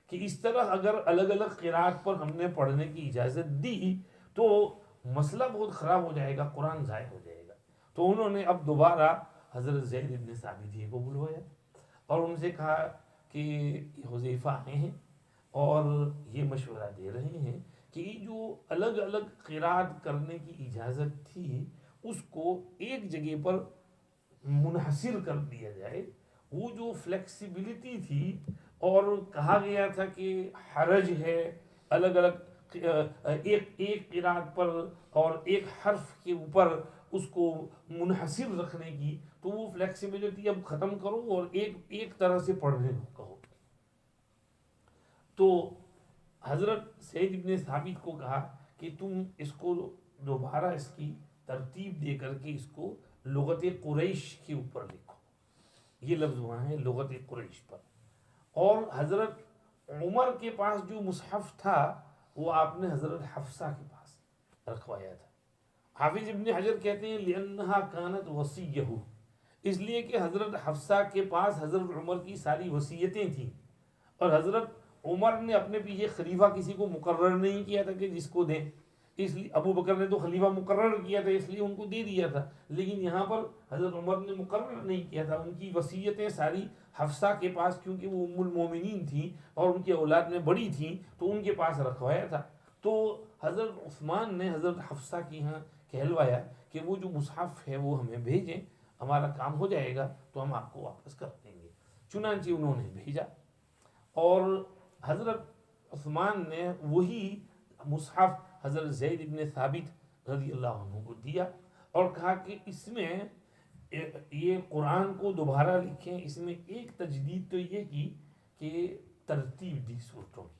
کہ اس طرح اگر الگ الگ قرات پر ہم نے پڑھنے کی اجازت دی تو مسئلہ بہت خراب ہو جائے گا، قرآن ضائع ہو جائے گا۔ تو انہوں نے اب دوبارہ حضرت زید بن ثابت کو بلوایا اور ان سے کہا کہ حذیفہ آئے ہیں اور یہ مشورہ دے رہے ہیں کہ جو الگ الگ قرات کرنے کی اجازت تھی اس کو ایک جگہ پر منحصر کر دیا جائے، وہ جو فلیکسیبلٹی تھی اور کہا گیا تھا کہ حرج ہے الگ الگ ایک قرات پر اور ایک حرف کے اوپر اس کو منحصر رکھنے کی، تو وہ فلیکسیبلٹی اب ختم کرو اور ایک طرح سے پڑھنے کو کہو. تو حضرت سید ابن ثابت کو کہا کہ تم اس کو دوبارہ اس کی ترتیب دے کر کے اس کو لغت قریش کے اوپر لکھو. یہ لفظ وہاں ہے لغت قریش پر. اور حضرت عمر کے پاس جو مصحف تھا وہ آپ نے حضرت حفصہ کے پاس رکھوایا تھا. حافظ ابن حجر کہتے ہیں لِأَنَّهَا كَانَتْ وَصِيَّهُ، اس لیے کہ حضرت حفصہ کے پاس حضرت عمر کی ساری وصیتیں تھیں، اور حضرت عمر نے اپنے پیچھے خلیفہ کسی کو مقرر نہیں کیا تھا کہ جس کو دیں. اس لیے ابو بکر نے تو خلیفہ مقرر کیا تھا، اس لیے ان کو دے دیا تھا، لیکن یہاں پر حضرت عمر نے مقرر نہیں کیا تھا. ان کی وصیتیں ساری حفصہ کے پاس، کیونکہ وہ ام المومنین تھیں اور ان کی اولاد میں بڑی تھیں، تو ان کے پاس رکھوایا تھا. تو حضرت عثمان نے حضرت حفصہ کی یہاں کہلوایا کہ وہ جو مصحف ہے وہ ہمیں بھیجیں، ہمارا کام ہو جائے گا تو ہم آپ کو واپس کر دیں گے. چنانچہ انہوں نے بھیجا اور حضرت عثمان نے وہی مصحف حضرت زید ابن ثابت رضی اللہ عنہ کو دیا اور کہا کہ اس میں یہ قرآن کو دوبارہ لکھیں. اس میں ایک تجدید تو یہ کی کہ ترتیب دی صورتوں کی.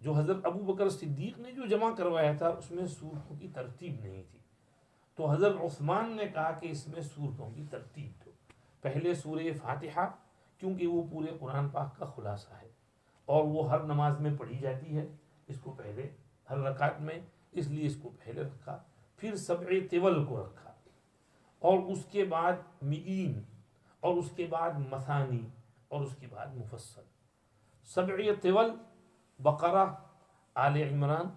جو حضرت ابو بکر صدیق نے جو جمع کروایا تھا اس میں صورتوں کی ترتیب نہیں تھی، تو حضرت عثمان نے کہا کہ اس میں صورتوں کی ترتیب دو. پہلے سورہ فاتحہ، کیونکہ وہ پورے قرآن پاک کا خلاصہ ہے اور وہ ہر نماز میں پڑھی جاتی ہے، اس کو پہلے ہر رکعت میں، اس لیے اس کو پہلے رکھا. پھر سبع طول کو رکھا، اور اس کے بعد مئین، اور اس کے بعد مثانی، اور اس کے بعد مفصل. سبع طول بقرہ، آل عمران،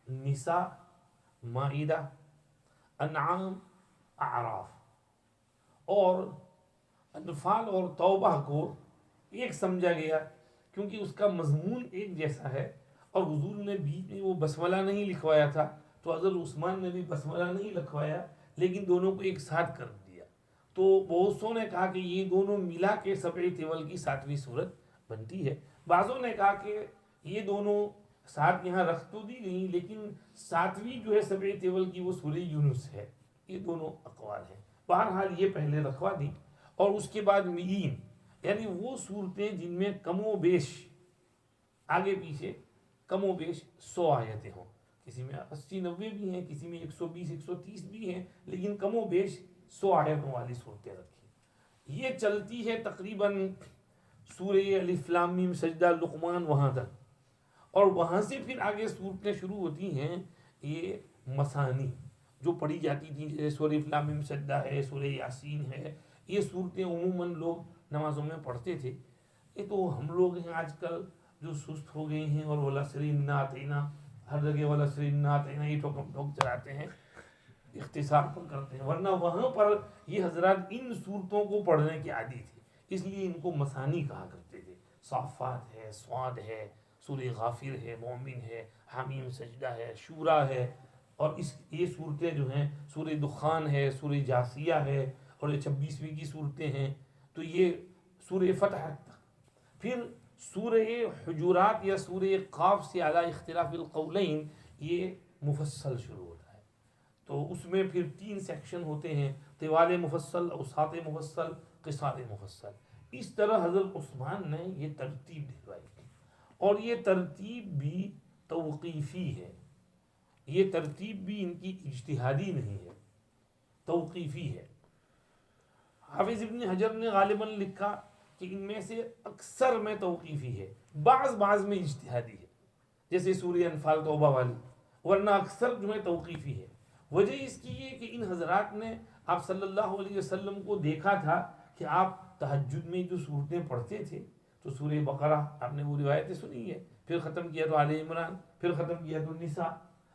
نساء، مائدہ، انعام، اعراف. اور انفال اور توبہ کو ایک سمجھا گیا کیونکہ اس کا مضمون ایک جیسا ہے، اور حضور نے بیچ میں وہ بسملہ نہیں لکھوایا تھا، تو حضرت عثمان نے بھی بسملہ نہیں لکھوایا لیکن دونوں کو ایک ساتھ کر دیا. تو بہت سو نے کہا کہ یہ دونوں ملا کے سبع طول کی 7ویں صورت بنتی ہے. بعضوں نے کہا کہ یہ دونوں ساتھ یہاں رکھ تو دی گئی لیکن 7ویں جو ہے سبع طول کی وہ سورہ یونس ہے. یہ دونوں اقوال ہیں. بہرحال یہ پہلے رکھوا دی، اور اس کے بعد مئین، یعنی وہ صورتیں جن میں کم و بیش آگے پیچھے کم و بیش 100 آیتیں ہوں. کسی میں 80-90 بھی ہیں، کسی میں 120-130 بھی ہیں، لیکن کم و بیش 100 آیتوں والی صورتیں رکھی. یہ چلتی ہے تقریباً سورہ الف لام میم سجدہ لقمان وہاں تک، اور وہاں سے پھر آگے صورتیں شروع ہوتی ہیں یہ مثانی جو پڑھی جاتی تھیں، جیسے سورہ الف لام میم سجدہ ہے، سورہ یاسین ہے. یہ صورتیں عموماً لوگ نمازوں میں پڑھتے تھے. یہ تو ہم لوگ ہیں آج کل جو سست ہو گئے ہیں اور والعصر انا اعطینا، ہر جگہ والعصر انا اعطینا یہ ٹھوک چلاتے ہیں، اختصار پر کرتے ہیں، ورنہ وہاں پر یہ حضرات ان صورتوں کو پڑھنے کے عادی تھے، اس لیے ان کو مثانی کہا کرتے تھے. صافات ہے، صاد ہے، سورہ غافر ہے، مومن ہے، حمیم سجدہ ہے، شورا ہے، اور یہ صورتیں جو ہیں سورہ دخان ہے، سورہ جاسیہ ہے، اور یہ 26ویں کی صورتیں ہیں. تو یہ سورہ فتح تک. پھر سورہ حجرات یا سورہ قاف سے علی اختلاف القولین یہ مفصل شروع ہوتا ہے. تو اس میں پھر 3 سیکشن ہوتے ہیں، طوال مفصل، اوساط مفصل، قصار مفصل. اس طرح حضرت عثمان نے یہ ترتیب دلوائی، اور یہ ترتیب بھی توقیفی ہے. یہ ترتیب بھی ان کی اجتہادی نہیں ہے، توقیفی ہے. حافظ ابن حجر نے غالباً لکھا کہ ان میں سے اکثر میں توقیفی ہے، بعض میں اجتہادی ہے، جیسے سورہ انفال توبہ والی، ورنہ اکثر جو ہے توقیفی ہے. وجہ اس کی یہ کہ ان حضرات نے آپ صلی اللہ علیہ وسلم کو دیکھا تھا کہ آپ تہجد میں جو صورتیں پڑھتے تھے، تو سورہ بقرہ آپ نے وہ روایتیں سنی ہے، پھر ختم کیا تو آل عمران، پھر ختم کیا تو نساء.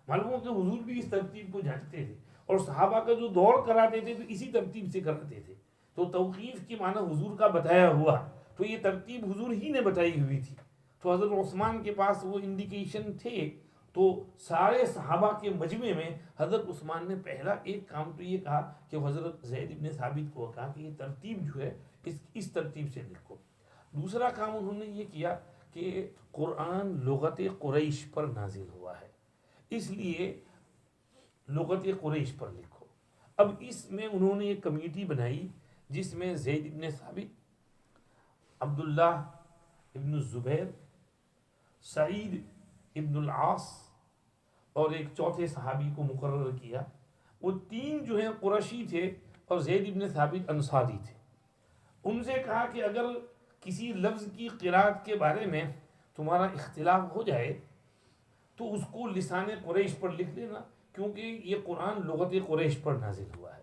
معلوم ہو کہ حضور بھی اس ترتیب کو جانتے تھے، اور صحابہ کا جو دور کراتے تھے تو اسی ترتیب سے کراتے تھے. تو توقیف کی معنی حضور کا بتایا ہوا، تو یہ ترتیب حضور ہی نے بتائی ہوئی تھی. تو حضرت عثمان کے پاس وہ انڈیکیشن تھے، تو سارے صحابہ کے مجمع میں حضرت عثمان نے پہلا ایک کام تو یہ کہا کہ حضرت زید ابن ثابت کو کہا کہ یہ ترتیب جو ہے اس ترتیب سے لکھو. دوسرا کام انہوں نے یہ کیا کہ قرآن لغت قریش پر نازل ہوا ہے، اس لیے لغت قریش پر لکھو۔ اب اس میں انہوں نے ایک کمیٹی بنائی جس میں زید ابن ثابت، عبداللہ ابن الزبیر، سعید ابن العاص اور ایک چوتھے صحابی کو مقرر کیا۔ وہ تین جو ہیں قرشی تھے اور زید ابن ثابت انصاری تھے۔ ان سے کہا کہ اگر کسی لفظ کی قرات کے بارے میں تمہارا اختلاف ہو جائے تو اس کو لسان قریش پر لکھ لینا، کیونکہ یہ قرآن لغت قریش پر نازل ہوا ہے۔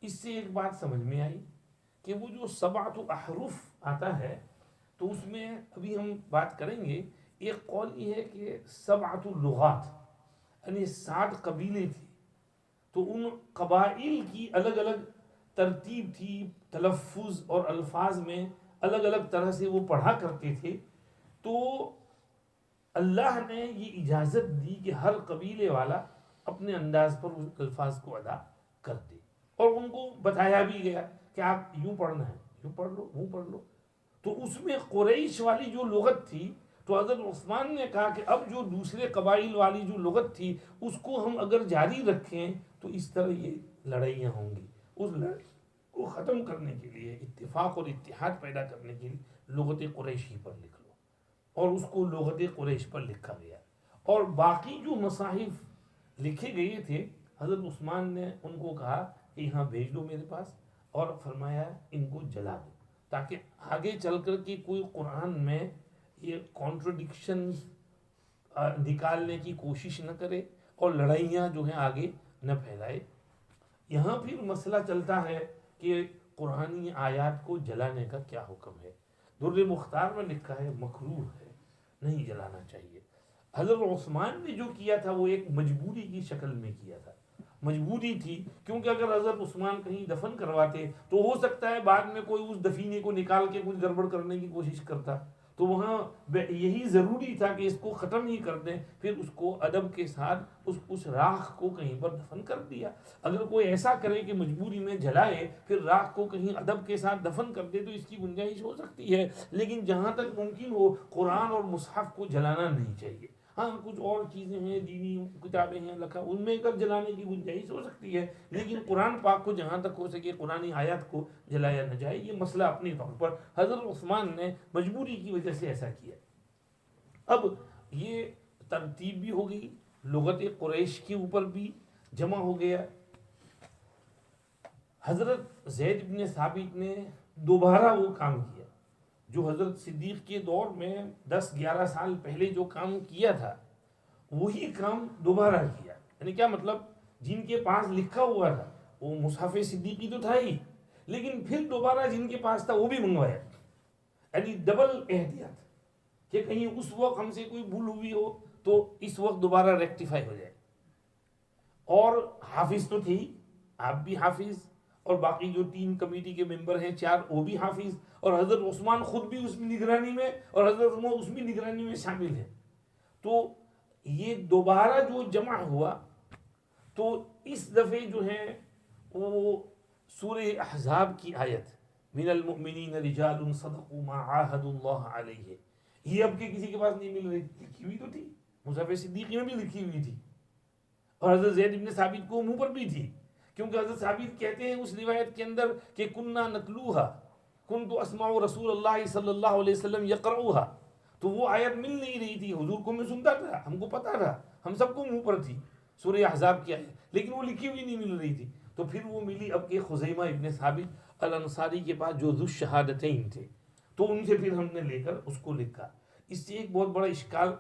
اس سے ایک بات سمجھ میں آئی کہ وہ جو 7 احرف آتا ہے تو اس میں ابھی ہم بات کریں گے، ایک قول یہ ہے کہ 7 لغات یعنی 7 قبیلے تھے، تو ان قبائل کی الگ الگ ترتیب تھی، تلفظ اور الفاظ میں الگ الگ طرح سے وہ پڑھا کرتے تھے۔ تو اللہ نے یہ اجازت دی کہ ہر قبیلے والا اپنے انداز پر اس الفاظ کو ادا کر دے، اور ان کو بتایا بھی گیا کہ آپ یوں پڑھنا ہے، یوں پڑھ لو، وہ پڑھ لو۔ تو اس میں قریش والی جو لغت تھی تو حضرت عثمان نے کہا کہ اب جو دوسرے قبائل والی جو لغت تھی اس کو ہم اگر جاری رکھیں تو اس طرح یہ لڑائیاں ہوں گی۔ اس لڑائی کو ختم کرنے کے لیے، اتفاق اور اتحاد پیدا کرنے کے لیے لغت قریشی پر لکھ لو، اور اس کو لغت قریش پر لکھا گیا۔ اور باقی جو مصاحف لکھے گئے تھے حضرت عثمان نے ان کو کہا کہ یہاں بھیج دو میرے پاس، اور فرمایا ان کو جلا دو تاکہ آگے چل کر کے کوئی قرآن میں یہ کانٹرڈکشن نکالنے کی کوشش نہ کرے اور لڑائیاں جو ہیں آگے نہ پھیلائے۔ یہاں پھر مسئلہ چلتا ہے کہ قرآنی آیات کو جلانے کا کیا حکم ہے۔ در مختار میں لکھا ہے مکروہ ہے، نہیں جلانا چاہیے۔ حضرت عثمان نے جو کیا تھا وہ ایک مجبوری کی شکل میں کیا تھا، مجبوری تھی، کیونکہ اگر حضرت عثمان کہیں دفن کرواتے تو ہو سکتا ہے بعد میں کوئی اس دفینے کو نکال کے کچھ گڑبڑ کرنے کی کوشش کرتا، تو وہاں یہی ضروری تھا کہ اس کو ختم ہی کر دیں، پھر اس کو ادب کے ساتھ اس راکھ کو کہیں پر دفن کر دیا۔ اگر کوئی ایسا کرے کہ مجبوری میں جلائے پھر راکھ کو کہیں ادب کے ساتھ دفن کر دے تو اس کی گنجائش ہو سکتی ہے، لیکن جہاں تک ممکن ہو قرآن اور مصحف کو جلانا نہیں چاہیے۔ ہاں کچھ اور چیزیں ہیں، دینی کتابیں ہیں لکھا، ان میں اگر جلانے کی گنجائش ہو سکتی ہے، لیکن قرآن پاک کو جہاں تک ہو سکے قرآنی آیات کو جلایا نہ جائے۔ یہ مسئلہ اپنے طور پر حضرت عثمان نے مجبوری کی وجہ سے ایسا کیا۔ اب یہ ترتیب بھی ہو گئی، لغت قریش کے اوپر بھی جمع ہو گیا۔ حضرت زید بن ثابت نے دوبارہ وہ کام کیا جو حضرت صدیق کے دور میں 10-11 سال پہلے جو کام کیا تھا وہی کام دوبارہ کیا۔ یعنی کیا مطلب، جن کے پاس لکھا ہوا تھا وہ مصحف صدیقی تو تھا ہی، لیکن پھر دوبارہ جن کے پاس تھا وہ بھی منگوایا، یعنی ڈبل احتیاط کہ کہیں اس وقت ہم سے کوئی بھول ہوئی ہو تو اس وقت دوبارہ ریکٹیفائی ہو جائے۔ اور حافظ تو تھے ہی، آپ بھی حافظ اور باقی جو 3 کمیٹی کے ممبر ہیں 4 وہ بھی حافظ، اور حضرت عثمان خود بھی اس میں نگرانی میں اور حضرت عمر اس میں نگرانی میں شامل ہیں۔ تو یہ دوبارہ جو جمع ہوا تو اس دفعے جو ہے وہ سورہ احزاب کی آیت من المؤمنین رجال صدقوا ما عاہدوا اللہ علیہ، یہ اب کے کسی کے پاس نہیں مل رہی، لکھی ہوئی تو تھی، مصحف صدیقی میں بھی لکھی ہوئی تھی، اور حضرت زید بن ثابت کو منہ پر بھی تھی، کیونکہ حضرت ثابت کہتے ہیں اس روایت کے اندر کہ کننا نتلوہا کنت اسمع رسول اللہ صلی اللہ علیہ وسلم یقرؤہا، تو وہ آیت مل نہیں رہی تھی، حضور کو میں سنتا تھا، ہم کو پتا تھا، ہم سب کو منہ پر تھی سورہ احزاب کی آیت، لیکن وہ لکھی ہوئی نہیں مل رہی تھی۔ تو پھر وہ ملی اب کے خزیمہ ابن ثابت الانصاری کے پاس جو ذو الشہادتین تھے، تو ان سے پھر ہم نے لے کر اس کو لکھا۔ اس سے ایک بہت بڑا اشکال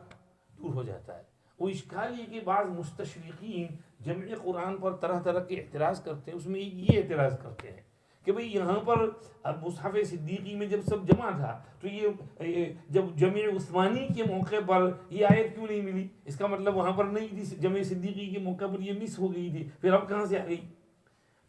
دور ہو جاتا ہے، وہ اشکال یہ کہ بعض مستشرقین جمع قرآن پر طرح طرح کے اعتراض کرتے ہیں، اس میں یہ اعتراض کرتے ہیں کہ بھئی یہاں پر اب مصحف صدیقی میں جب سب جمع تھا تو یہ جب جمع عثمانی کے موقع پر یہ آیت کیوں نہیں ملی؟ اس کا مطلب وہاں پر نہیں تھی، جمع صدیقی کے موقع پر یہ مس ہو گئی تھی، پھر اب کہاں سے آ گئی؟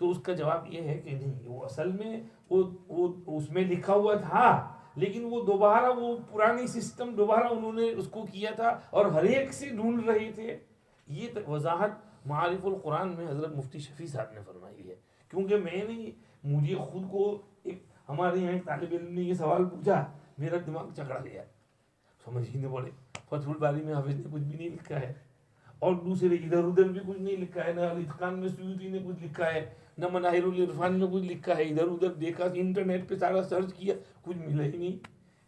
تو اس کا جواب یہ ہے کہ نہیں، وہ اصل میں وہ اس میں لکھا ہوا تھا، لیکن وہ دوبارہ وہ پرانی سسٹم دوبارہ انہوں نے اس کو کیا تھا اور ہر ایک سے ڈھونڈ رہے تھے۔ یہ وضاحت معارف القرآن میں حضرت مفتی شفیع صاحب نے فرمائی ہے، کیونکہ میں نے مجھے خود کو ایک ہمارے یہاں ایک طالب علم نے یہ سوال پوچھا، میرا دماغ چکرا گیا، سمجھ ہی نہیں پڑے، فتح الباری میں حافظ نے کچھ بھی نہیں لکھا ہے، اور دوسرے ادھر ادھر بھی کچھ نہیں لکھا ہے، نہ الاتقان میں سیوطی نے کچھ لکھا ہے، نہ مناہر العرفان میں کچھ لکھا ہے، ادھر ادھر دیکھا، انٹرنیٹ پہ سارا سرچ کیا، کچھ ملا ہی نہیں۔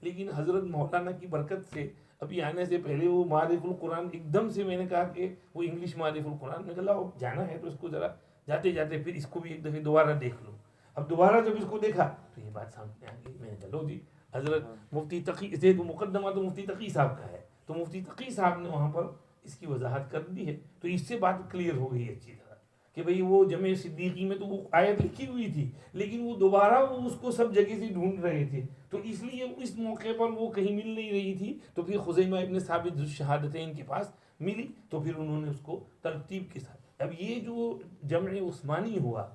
لیکن حضرت مولانا کی برکت سے ابھی آنے سے پہلے وہ معارف القرآن ایک دم سے میں نے کہا کہ وہ انگلش معارف القرآن میں کہا جانا ہے تو اس کو ذرا جاتے جاتے پھر اس کو بھی ایک دفعہ دوبارہ دیکھ لو۔ اب دوبارہ جب اس کو دیکھا تو یہ بات سامنے آ گئی، میں نے کہا لو جی، حضرت مفتی تقی سے مقدمہ تو مفتی تقی صاحب کا ہے، تو مفتی تقی صاحب نے وہاں پر اس کی وضاحت کر دی ہے، تو اس سے بات کلیئر ہو گئی اچھی طرح کہ بھئی وہ جمع صدیقی میں تو وہ آیت لکھی ہوئی تھی، لیکن وہ دوبارہ وہ اس کو سب جگہ سے ڈھونڈ رہے تھے، تو اس لیے اس موقع پر وہ کہیں مل نہیں رہی تھی، تو پھر خزیمہ ابن ثابت ذو الشہادتین کے پاس ملی، تو پھر انہوں نے اس کو ترتیب کے ساتھ۔ اب یہ جو جمع عثمانی ہوا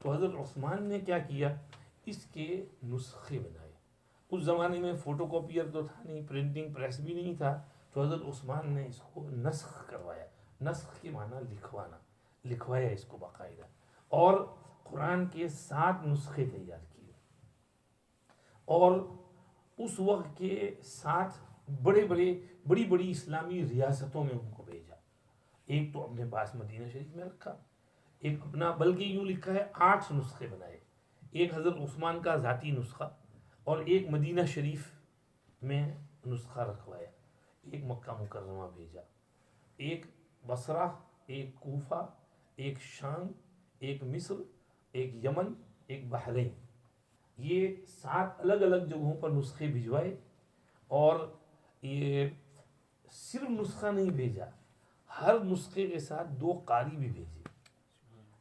تو حضرت عثمان نے کیا کیا، اس کے نسخے بنائے۔ اس زمانے میں فوٹو کاپیئر تو تھا نہیں، پرنٹنگ پریس بھی نہیں تھا، تو حضرت عثمان نے اس کو نسخ کروایا۔ نسخ کے معنی لکھوانا، لکھوایا اس کو باقاعدہ، اور قرآن کے 7 نسخے تیار کیے، اور اس وقت کے 7 بڑی بڑی اسلامی ریاستوں میں ان کو بھیجا۔ ایک تو اپنے پاس مدینہ شریف میں رکھا، ایک اپنا، بلکہ یوں لکھا ہے 8 نسخے بنائے، ایک حضرت عثمان کا ذاتی نسخہ، اور ایک مدینہ شریف میں نسخہ رکھوایا، ایک مکہ مکرمہ بھیجا، ایک بصرہ، ایک کوفہ، ایک شام، ایک مصر، ایک یمن، ایک بحرین، یہ 7 الگ الگ جگہوں پر نسخے بھجوائے۔ اور یہ صرف نسخہ نہیں بھیجا، ہر نسخے کے ساتھ 2 قاری بھی بھیجے،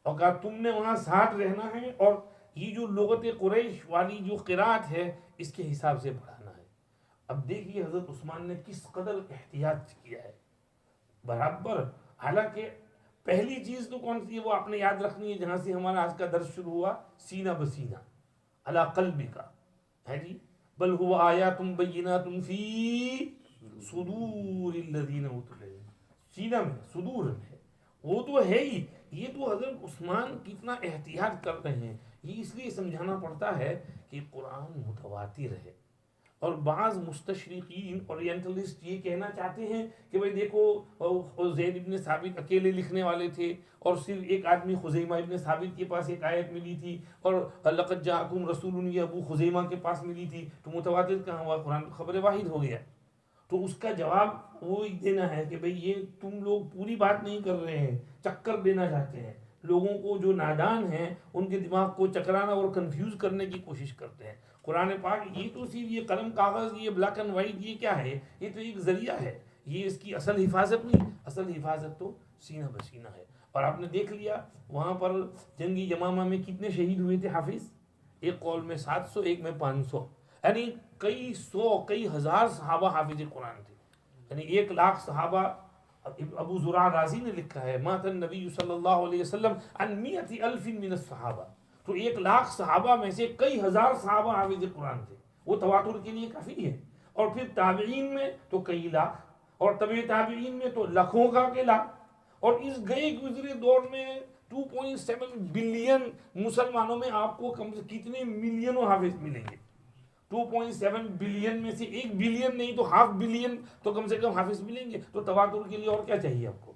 اور کہا تم نے وہاں ساتھ رہنا ہے، اور یہ جو لغت قریش والی جو قرات ہے اس کے حساب سے پڑھانا ہے۔ اب دیکھیے حضرت عثمان نے کس قدر احتیاط کیا ہے، برابر۔ حالانکہ پہلی چیز تو کون سی ہے وہ آپ نے یاد رکھنی ہے، جہاں سے ہمارا آج کا درس شروع ہوا، سینہ بسینہ علی قلبک ہے جی، بل هو آیات بینات فی صدور الذین اوتوا العلم، سینہ میں، صدور میں، وہ تو ہے ہی۔ یہ تو حضرت عثمان کتنا احتیاط کر رہے ہیں، یہ اس لیے سمجھانا پڑتا ہے کہ قرآن متواتر ہے۔ اور بعض مستشرقین اورینٹلسٹ یہ کہنا چاہتے ہیں کہ بھئی دیکھو زید ابن ثابت اکیلے لکھنے والے تھے، اور صرف ایک آدمی خزیمہ ابن ثابت کے پاس ایک آیت ملی تھی، اور لقد جاءکم رسول، یہ ابو خزیمہ کے پاس ملی تھی، تو متواتر کہاں ہوا، قرآن خبر واحد ہو گیا۔ تو اس کا جواب وہ دینا ہے کہ بھئی یہ تم لوگ پوری بات نہیں کر رہے ہیں، چکر دینا چاہتے ہیں، لوگوں کو جو نادان ہیں ان کے دماغ کو چکرانا اور کنفیوز کرنے کی کوشش کرتے ہیں۔ قرآن پاک یہ تو صرف یہ قلم کاغذ، یہ بلیک اینڈ وائٹ، یہ کیا ہے، یہ تو ایک ذریعہ ہے، یہ اس کی اصل حفاظت نہیں، اصل حفاظت تو سینہ بسینہ ہے۔ اور آپ نے دیکھ لیا وہاں پر جنگ یمامہ میں کتنے شہید ہوئے تھے حافظ، ایک قول میں 700، ایک میں 500، یعنی کئی سو کئی ہزار صحابہ حافظ قرآن تھے، یعنی 1,00,000 صحابہ۔ ابو زرع رازی نے لکھا ہے مات النبی صلی اللہ علیہ وسلم عن 100,000 من الصحابہ، تو 1,00,000 صحابہ میں سے کئی ہزار صحابہ حافظ قرآن تھے، وہ تواتر کے لیے کافی ہے۔ اور پھر تابعین میں تو کئی لاکھ، اور طبع تابعین میں تو لاکھوں کا اکیلا، اور اس گئے گزرے دور میں 2.7 بلین مسلمانوں میں آپ کو کم سے کتنے ملینوں حافظ ملیں گے، 2.7 بلین میں سے 1 بلین نہیں تو 0.5 بلین تو کم سے کم حافظ ملیں گے، تو تواتر کے لیے اور کیا چاہیے آپ کو۔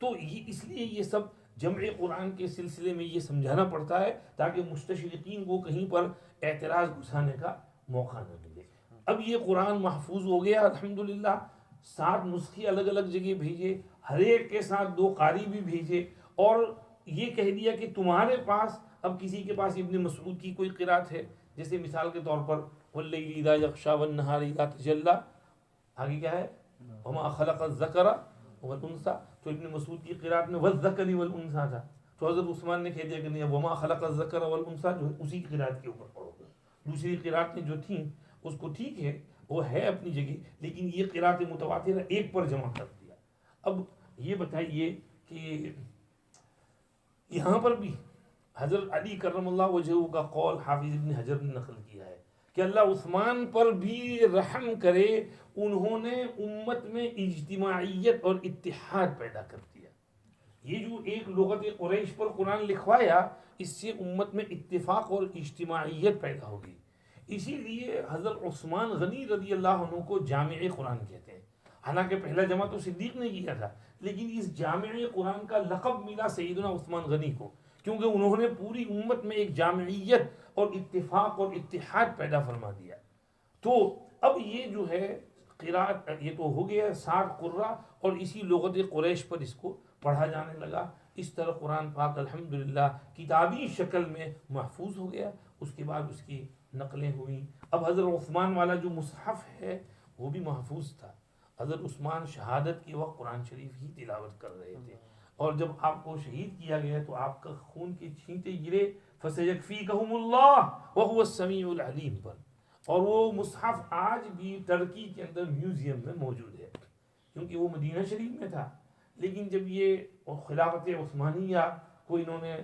تو اس لیے یہ سب جمع قرآن کے سلسلے میں یہ سمجھانا پڑتا ہے تاکہ مستشرقین کو کہیں پر اعتراض گھسانے کا موقع نہ ملے۔ اب یہ قرآن محفوظ ہو گیا الحمدللہ، 7 نسخے الگ الگ جگہ بھیجے، ہر ایک کے ساتھ 2 قاری بھی بھیجے، اور یہ کہہ دیا کہ تمہارے پاس، اب کسی کے پاس ابن مسعود کی کوئی قرات ہے، جیسے مثال کے طور پر واللیل اذا یغشی والنہار اذا تجلی، آگے کیا ہے وما خلق الذکر والانثی، تو ابن مسعود کی قرات میں والذکر والانثی تھا، تو حضرت عثمان نے کہہ دیا کہ نہیں، وما خلق الذکر والانثی جو ہے اسی کی قرات کے اوپر پڑھو گے، دوسری قراتیں جو تھیں اس کو ٹھیک ہے وہ ہے اپنی جگہ، لیکن یہ قرات متواتر ایک پر جمع کر دیا۔ اب یہ بتائیے کہ یہاں پر بھی حضرت علی کرم اللہ وجہہ کا قول حافظ ابن حجر نے نقل کیا ہے کہ اللہ عثمان پر بھی رحم کرے، انہوں نے امت میں اجتماعیت اور اتحاد پیدا کر دیا۔ یہ جو ایک لغت قریش پر قرآن لکھوایا، اس سے امت میں اتفاق اور اجتماعیت پیدا ہوگی. اسی لیے حضرت عثمان غنی رضی اللہ عنہ کو جامع قرآن کہتے ہیں. حالانکہ پہلا جمع تو صدیق نے کیا تھا، لیکن اس جامع قرآن کا لقب ملا سیدنا عثمان غنی کو، کیونکہ انہوں نے پوری امت میں ایک جامعیت اور اتفاق اور اتحاد پیدا فرما دیا. تو اب یہ جو ہے قرات، یہ تو ہو گیا 60 قرہ، اور اسی لغت قریش پر اس کو پڑھا جانے لگا. اس طرح قرآن پاک الحمدللہ کتابی شکل میں محفوظ ہو گیا. اس کے بعد اس کی نقلیں ہوئیں. اب حضرت عثمان والا جو مصحف ہے وہ بھی محفوظ تھا. حضرت عثمان شہادت کے وقت قرآن شریف ہی تلاوت کر رہے تھے، اور جب آپ کو شہید کیا گیا تو آپ کا خون کے چھینٹے گرے فَسَيَكْفِيكَهُمُ اللَّهُ وَهُوَ السَّمِيعُ الْعَلِيمُ پر. اور وہ مصحف آج بھی ترکی کے اندر میوزیم میں موجود ہے، کیونکہ وہ مدینہ شریف میں تھا. لیکن جب یہ خلافت عثمانیہ کو انہوں نے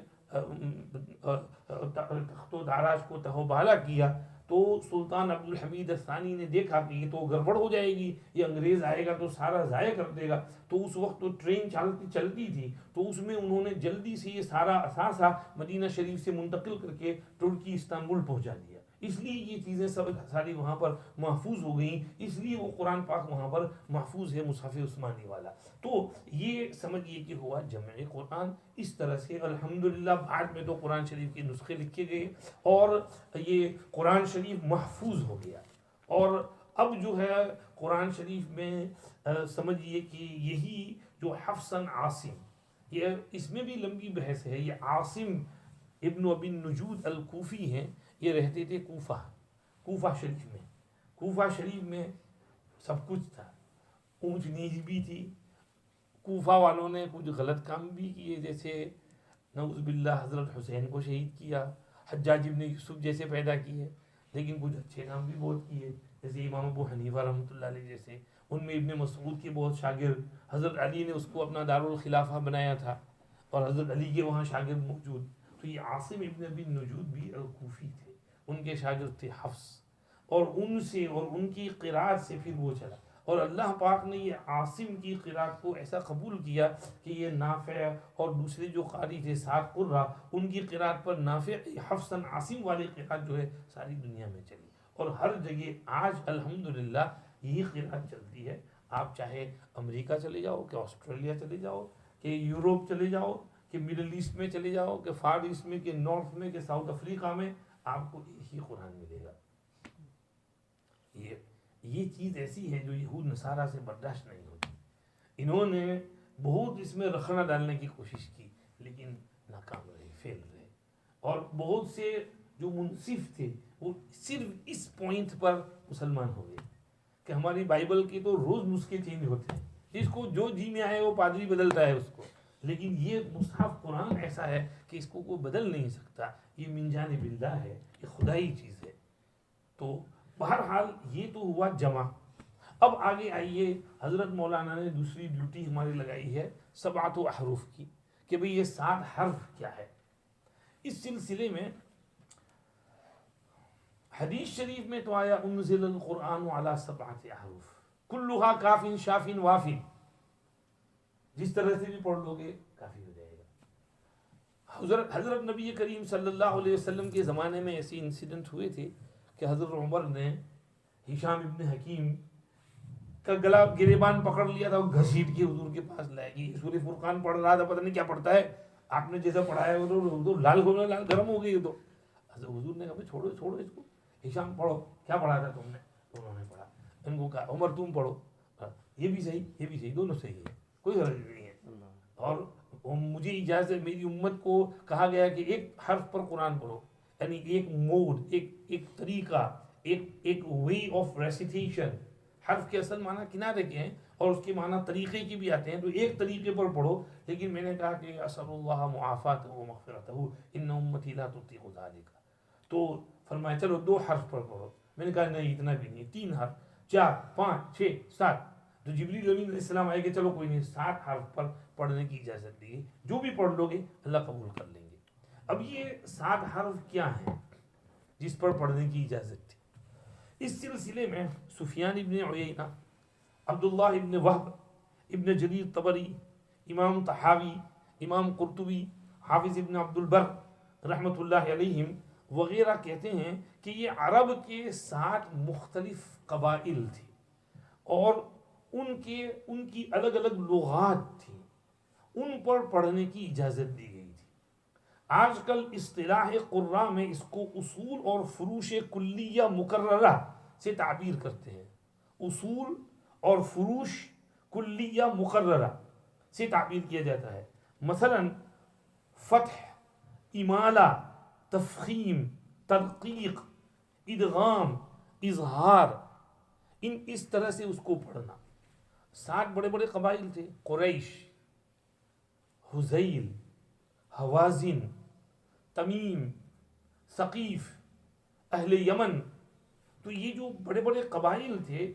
تخت و تاراج کو تہو بالا کیا، تو سلطان عبد الحمید الثانی نے دیکھا کہ یہ تو گڑبڑ ہو جائے گی، یہ انگریز آئے گا تو سارا ضائع کر دے گا. تو اس وقت تو ٹرین چلتی تھی، تو اس میں انہوں نے جلدی سے یہ سارا اثاثہ مدینہ شریف سے منتقل کر کے ترکی استنبول پہنچا دیا. اس لیے یہ چیزیں سب ساری وہاں پر محفوظ ہو گئیں، اس لیے وہ قرآن پاک وہاں پر محفوظ ہے مصحف عثمانی والا. تو یہ سمجھیے کہ ہوا جمع قرآن اس طرح سے. الحمدللہ بعد میں تو قرآن شریف کے نسخے لکھے گئے اور یہ قرآن شریف محفوظ ہو گیا. اور اب جو ہے قرآن شریف میں سمجھیے کہ یہی جو حفص عاصم، یہ اس میں بھی لمبی بحث ہے. یہ عاصم ابن ابی النجود الکوفی ہیں، یہ رہتے تھے کوفہ شریف میں. کوفہ شریف میں سب کچھ تھا، اونچ نیچ بھی تھی. کوفہ والوں نے کچھ غلط کام بھی کیے، جیسے نعوذ باللہ حضرت حسین کو شہید کیا، حجاج ابن یوسف جیسے پیدا کیے. لیکن کچھ اچھے کام بھی بہت کیے، جیسے امام ابو حنیفہ رحمۃ اللہ علیہ جیسے. ان میں ابن مسعود کے بہت شاگرد، حضرت علی نے اس کو اپنا دارالخلافہ بنایا تھا، اور حضرت علی کے وہاں شاگرد موجود. تو یہ عاصم ابن ابی النجود بھی الکوفی تھے، ان کے شاگرد تھے حفص، اور ان سے اور ان کی قرات سے پھر وہ چلا. اور اللہ پاک نے یہ عاصم کی قرات کو ایسا قبول کیا کہ یہ نافع اور دوسرے جو قاری تھے 60 قرہ، ان کی قرات پر نافع حفص عاصم والی قرات جو ہے ساری دنیا میں چلی. اور ہر جگہ آج الحمدللہ یہی قرات چلتی ہے. آپ چاہے امریکہ چلے جاؤ، کہ آسٹریلیا چلے جاؤ، کہ یوروپ چلے جاؤ، کہ مڈل ایسٹ میں چلے جاؤ، کہ فار ایسٹ میں، کہ نارتھ میں، کہ ساؤتھ افریقہ میں، آپ کو یہی قرآن ملے گا. یہ چیز ایسی ہے جو یہود نصارہ سے برداشت نہیں ہوتی. انہوں نے بہت اس میں رخنہ ڈالنے کی کوشش کی، لیکن ناکام رہے، فیل رہے. اور بہت سے جو منصف تھے وہ صرف اس پوائنٹ پر مسلمان ہو گئے کہ ہماری بائبل کے تو روز نسخے چینج ہوتے ہیں، جس کو جو جی میں آئے وہ پادری بدلتا ہے اس کو. لیکن یہ مصحف قرآن ایسا ہے کہ اس کو کوئی بدل نہیں سکتا، یہ من جانب اللہ ہے، یہ خدائی چیز ہے. تو بہرحال یہ تو ہوا جمع. اب آگے آئیے، حضرت مولانا نے دوسری ڈیوٹی ہماری لگائی ہے 7 احرف کی، کہ بھئی یہ 7 حرف کیا ہے. اس سلسلے میں حدیث شریف میں تو آیا انزل القرآن علی 7 احرف کلھا کاف شاف واف. جس طرح سے بھی پڑھ لو گے کافی ہو جائے گا. حضرت نبی کریم صلی اللہ علیہ وسلم کے زمانے میں ایسی انسیڈنٹ ہوئے تھے کہ حضرت عمر نے ہشام ابن حکیم کا گلا گریبان پکڑ لیا تھا، وہ گھسیٹ کے حضور کے پاس لائے گی. سورہ فرقان پڑھ رہا تھا، پتہ نہیں کیا پڑھتا ہے، آپ نے جیسا پڑھایا وہ لال گرم ہو گئی. تو حضور نے کہا چھوڑو چھوڑو اس کو، ہشام پڑھو، کیا پڑھا تھا تم نے؟ انہوں نے پڑھا. ان کو کہا عمر تم پڑھو. یہ بھی صحیح، یہ بھی صحیح، دونوں صحیح ہے، کوئی حرج نہیں ہے. اور مجھے اجازت، میری امت کو کہا گیا کہ ایک حرف پر قرآن پڑھو، یعنی ایک موڈ، ایک طریقہ، ایک وے آف ریسیٹیشن. حرف کے اصل معنی کنارے کے ہیں اور اس کے معنی طریقے کی بھی آتے ہیں، تو ایک طریقے پر پڑھو. لیکن میں نے کہا کہ اسأل اللہ معافاتہ و مغفرتہ ان امتی لا تطیق ذلک. تو فرمایا چلو 2 حرف پر پڑھو. میں نے کہا نہیں اتنا بھی نہیں، 3 حرف، 4 5 6 7. تو جبریل امین علیہ السلام آئے کہ چلو کوئی نہیں، 7 حرف پر پڑھنے کی اجازت دی، جو بھی پڑھ لو گے اللہ قبول کر لیں گے. اب یہ 7 حرف کیا ہیں جس پر پڑھنے کی اجازت تھی؟ اس سلسلے میں سفیان ابن عیینہ، عبداللہ ابن وہب، ابن جریر طبری، امام طحاوی، امام قرطبی، حافظ ابن عبد البر رحمۃ اللہ علیہم وغیرہ کہتے ہیں کہ یہ عرب کے 60 مختلف قبائل تھے اور ان کی الگ الگ لغات تھیں، ان پر پڑھنے کی اجازت دی گئی تھی۔ آج کل اصطلاح قراء میں اس کو اصول اور فروش کلیہ مکررہ سے تعبیر کرتے ہیں، اصول اور فروش کلیہ مقررہ سے تعبیر کیا جاتا ہے۔ مثلا فتح، امالہ، تفخیم، ترقیق، ادغام، اظہار، اس طرح سے اس کو پڑھنا۔ 60 بڑے بڑے قبائل تھے، قریش، حذیل، حوازن، تمیم، ثقیف، اہل یمن۔ تو یہ جو بڑے بڑے قبائل تھے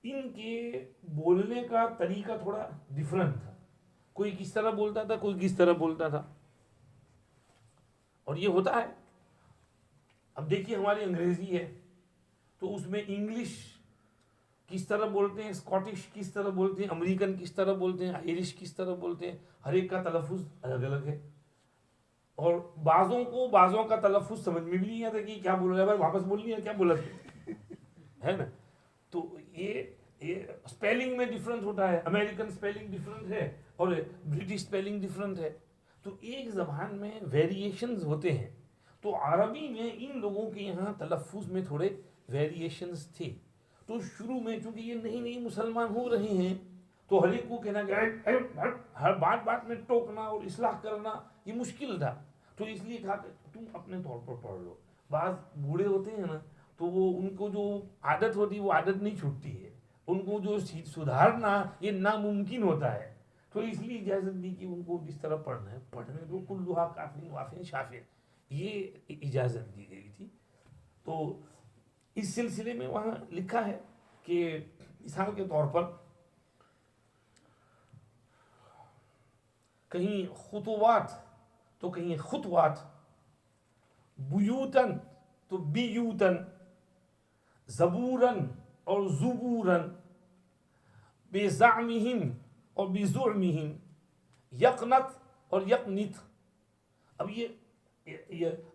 ان کے بولنے کا طریقہ تھوڑا ڈیفرنٹ تھا، کوئی کس طرح بولتا تھا، کوئی کس طرح بولتا تھا، اور یہ ہوتا ہے۔ اب دیکھیے ہماری انگریزی ہے تو اس میں انگلش کس طرح بولتے ہیں، اسکاٹش کس طرح بولتے ہیں، امریکن کس طرح بولتے ہیں، آئرش کس طرح بولتے ہیں، ہر ایک کا تلفظ الگ الگ ہے، اور بعضوں کا تلفظ سمجھ میں بھی نہیں آتا کہ کیا بول رہا ہے، بھائی واپس بولنی ہے کیا بولا ہے نا۔ تو یہ اسپیلنگ میں ڈفرنس ہوتا ہے، امریکن اسپیلنگ ڈفرنٹ ہے اور برٹش اسپیلنگ ڈفرنٹ ہے، تو ایک زبان میں ویریشنز ہوتے ہیں۔ تو عربی میں ان لوگوں کے یہاں تلفظ میں تھوڑے ویریشنز تھے، تو شروع میں چونکہ یہ نئی مسلمان ہو رہے ہیں تو ہر ایک کو کہنا کہ ہر بات میں ٹوکنا اور اصلاح کرنا یہ مشکل تھا، تو اس لیے کہا کہ تم اپنے طور پر پڑھ لو۔ بعض بوڑھے ہوتے ہیں نا تو وہ ان کو جو عادت ہوتی ہے وہ عادت نہیں چھوٹتی ہے، ان کو جو سدھارنا یہ ناممکن ہوتا ہے، تو اس لیے اجازت دی کہ ان کو جس طرح پڑھنا ہے پڑھنے دو، کلھا کافٍ وافٍ شافٍ، یہ اجازت دی گئی تھی۔ تو اس سلسلے میں وہاں لکھا ہے کہ مثال کے طور پر کہیں خطوات تو کہیں خطوات، بیوتن تو بیوتن، زبورن اور زبورن، بزعمہم اور بزعمہم، یقنت اور یقنت۔ اب یہ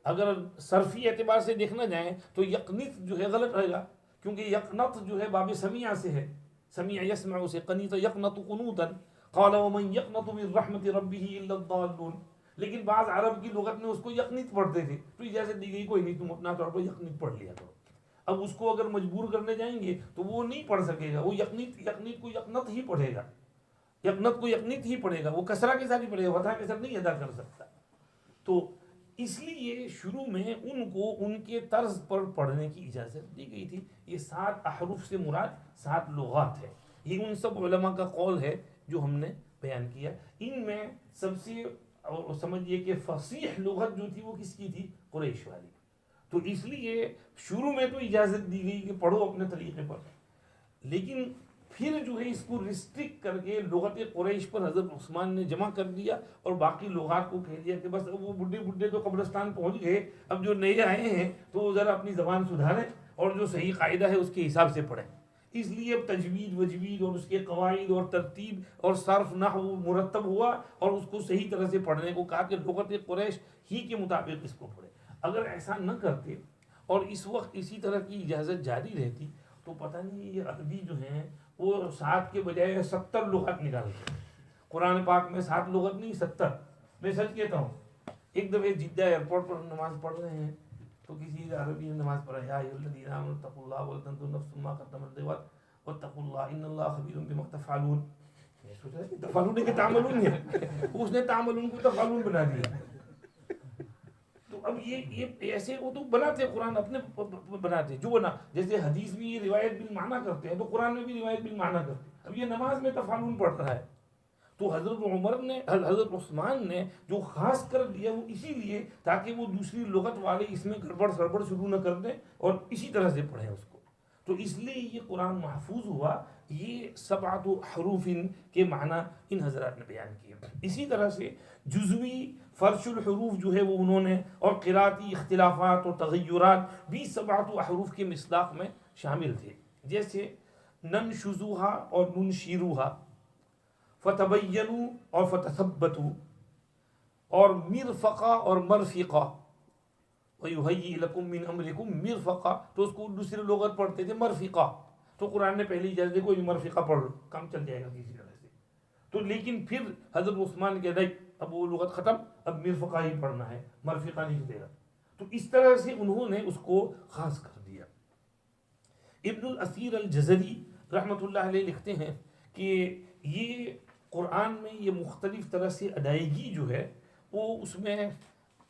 اگر صرفی اعتبار سے دیکھنا جائیں تو یقنت جو ہے غلط رہے گا، کیونکہ یقنت جو ہے باب سمیع سے ہے، سمیع یسمع سے، قنیت یقنت قنوتا، قال ومن یقنت من رحمت ربہ الا الضالون۔ لیکن بعض عرب کی لغت میں اس کو یقنت پڑھتے تھے، تو اجازت دی گئی کوئی نہیں تم اپنا طور پر یقنت پڑھ لیا کرو۔ اب اس کو اگر مجبور کرنے جائیں گے تو وہ نہیں پڑھ سکے گا، وہ یقنت کو یقنت ہی پڑھے گا، یقنت کو یقنت ہی پڑھے گا، وہ کسرہ کے ساتھ ہی پڑھے گا، فتح کے ساتھ نہیں ادا کر سکتا۔ تو اس لیے شروع میں ان کو ان کے طرز پر پڑھنے کی اجازت دی گئی تھی۔ یہ 7 احرف سے مراد 7 لغات ہے، یہ ان سب علماء کا قول ہے جو ہم نے بیان کیا۔ ان میں سب سے سمجھیے کہ فصیح لغت جو تھی وہ کس کی تھی؟ قریش والی۔ تو اس لیے شروع میں تو اجازت دی گئی کہ پڑھو اپنے طریقے پر، لیکن پھر جو ہے اس کو ریسٹرکٹ کر کے لغت قریش پر حضرت عثمان نے جمع کر دیا اور باقی لغات کو کہہ دیا کہ بس اب وہ بڈھے تو قبرستان پہنچ گئے، اب جو نئے آئے ہیں تو وہ ذرا اپنی زبان سدھاریں اور جو صحیح قاعدہ ہے اس کے حساب سے پڑھیں۔ اس لیے اب تجوید وجوید اور اس کے قواعد اور ترتیب اور صرف نحو مرتب ہوا اور اس کو صحیح طرح سے پڑھنے کو کہا کہ لغت قریش ہی کے مطابق اس کو پڑھے۔ اگر ایسا نہ کرتے اور اس وقت اسی طرح کی اجازت جاری رہتی تو پتہ نہیں یہ عربی جو ہیں وہ 7 کے بجائے 70 لغت نکالتے۔ قرآن پاک میں 7 لغت نہیں 70۔ میں سچ کہتا ہوں، ایک دفعہ جدہ ایئرپورٹ پر نماز پڑھ رہے ہیں تو کسی عربی نے نماز پڑھا، یا ایھا الذین آمنوا اتقوا اللہ ولتنظر نفس ما قدمت لغد واتقوا اللہ ان اللہ خبیر بما تفعلون۔ میں سوچا کہ تفعلون کہ تعملون ہے، اس نے تعملون کو تفعلون بنا دیا۔ تو اب یہ ایسے وہ تو بناتے قرآن اپنے بناتے جو بنا، جیسے حدیث میں یہ روایت بالمعنی کرتے ہیں تو قرآن میں بھی روایت بالمعنی کرتے ہیں۔ اب یہ نماز میں تفعلون پڑھ رہا ہے، تو حضرت عثمان نے جو خاص کر دیا وہ اسی لیے تاکہ وہ دوسری لغت والے اس میں گڑبڑ سڑبڑ شروع نہ کر دیں اور اسی طرح سے پڑھیں اس کو، تو اس لیے یہ قرآن محفوظ ہوا۔ یہ 7 حروف کے معنی ان حضرات نے بیان کیے۔ اسی طرح سے جزوی فرش الحروف جو ہے وہ انہوں نے، اور قراءتی اختلافات اور تغیرات بھی 7 احرف کے مصداق میں شامل تھے، جیسے ننشزوها اور ننشیروها، فتبینوا اور فتثبتوا، اور مرفقہ اور مرفقہ، وَيُهَيِّئْ لَكُم مِّنْ أَمْرِكُم مرفقہ، تو اس کو دوسرے لغت پڑھتے تھے مرفقہ، تو قرآن نے پہلی اجازت دی کوئی مرفقہ پڑھ لو، کام چل جائے گا کسی طرح سے. تو لیکن پھر حضرت عثمان کے نہیں، اب وہ لغت ختم، اب مرفقہ ہی پڑھنا ہے، مرفقہ نہیں چلے گا. تو اس طرح سے انہوں نے اس کو خاص کر دیا. ابن الاثیر الجزری رحمۃ اللہ علیہ لکھتے ہیں کہ یہ قرآن میں یہ مختلف طرح سے ادائیگی جو ہے وہ اس میں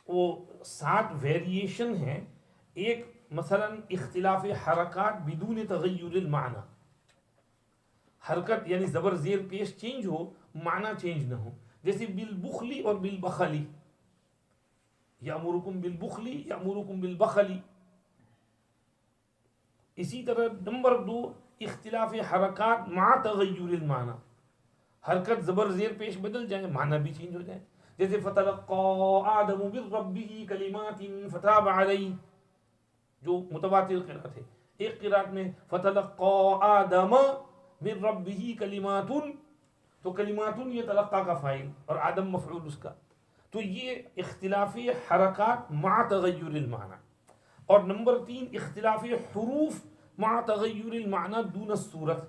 وہ 7 ویریشن ہیں. ایک مثلا اختلاف حرکات بدون تغیر المعنی، حرکت یعنی زبر زیر پیش چینج ہو، معنی چینج نہ ہو، جیسے بالبخلی اور بالبخلی، یامرکم بالبخلی یامرکم بالبخلی. اسی طرح نمبر 2 اختلاف حرکات مع تغیر المعنی، حرکت زبر زیر پیش بدل جائے، معنی بھی چینج ہو جائے، جیسے فتلقى آدم من ربه کلمات فتاب علیہ، جو متواتر قرأت ہے. ایک قرأت میں فتلقى آدم من ربه کلمات، تو کلمات یہ تلقى کا فاعل اور آدم مفعول اس کا. تو یہ اختلاف حرکات مع تغیر المعنی. اور نمبر 3 اختلاف حروف مع تغیر المعنی دون الصورت،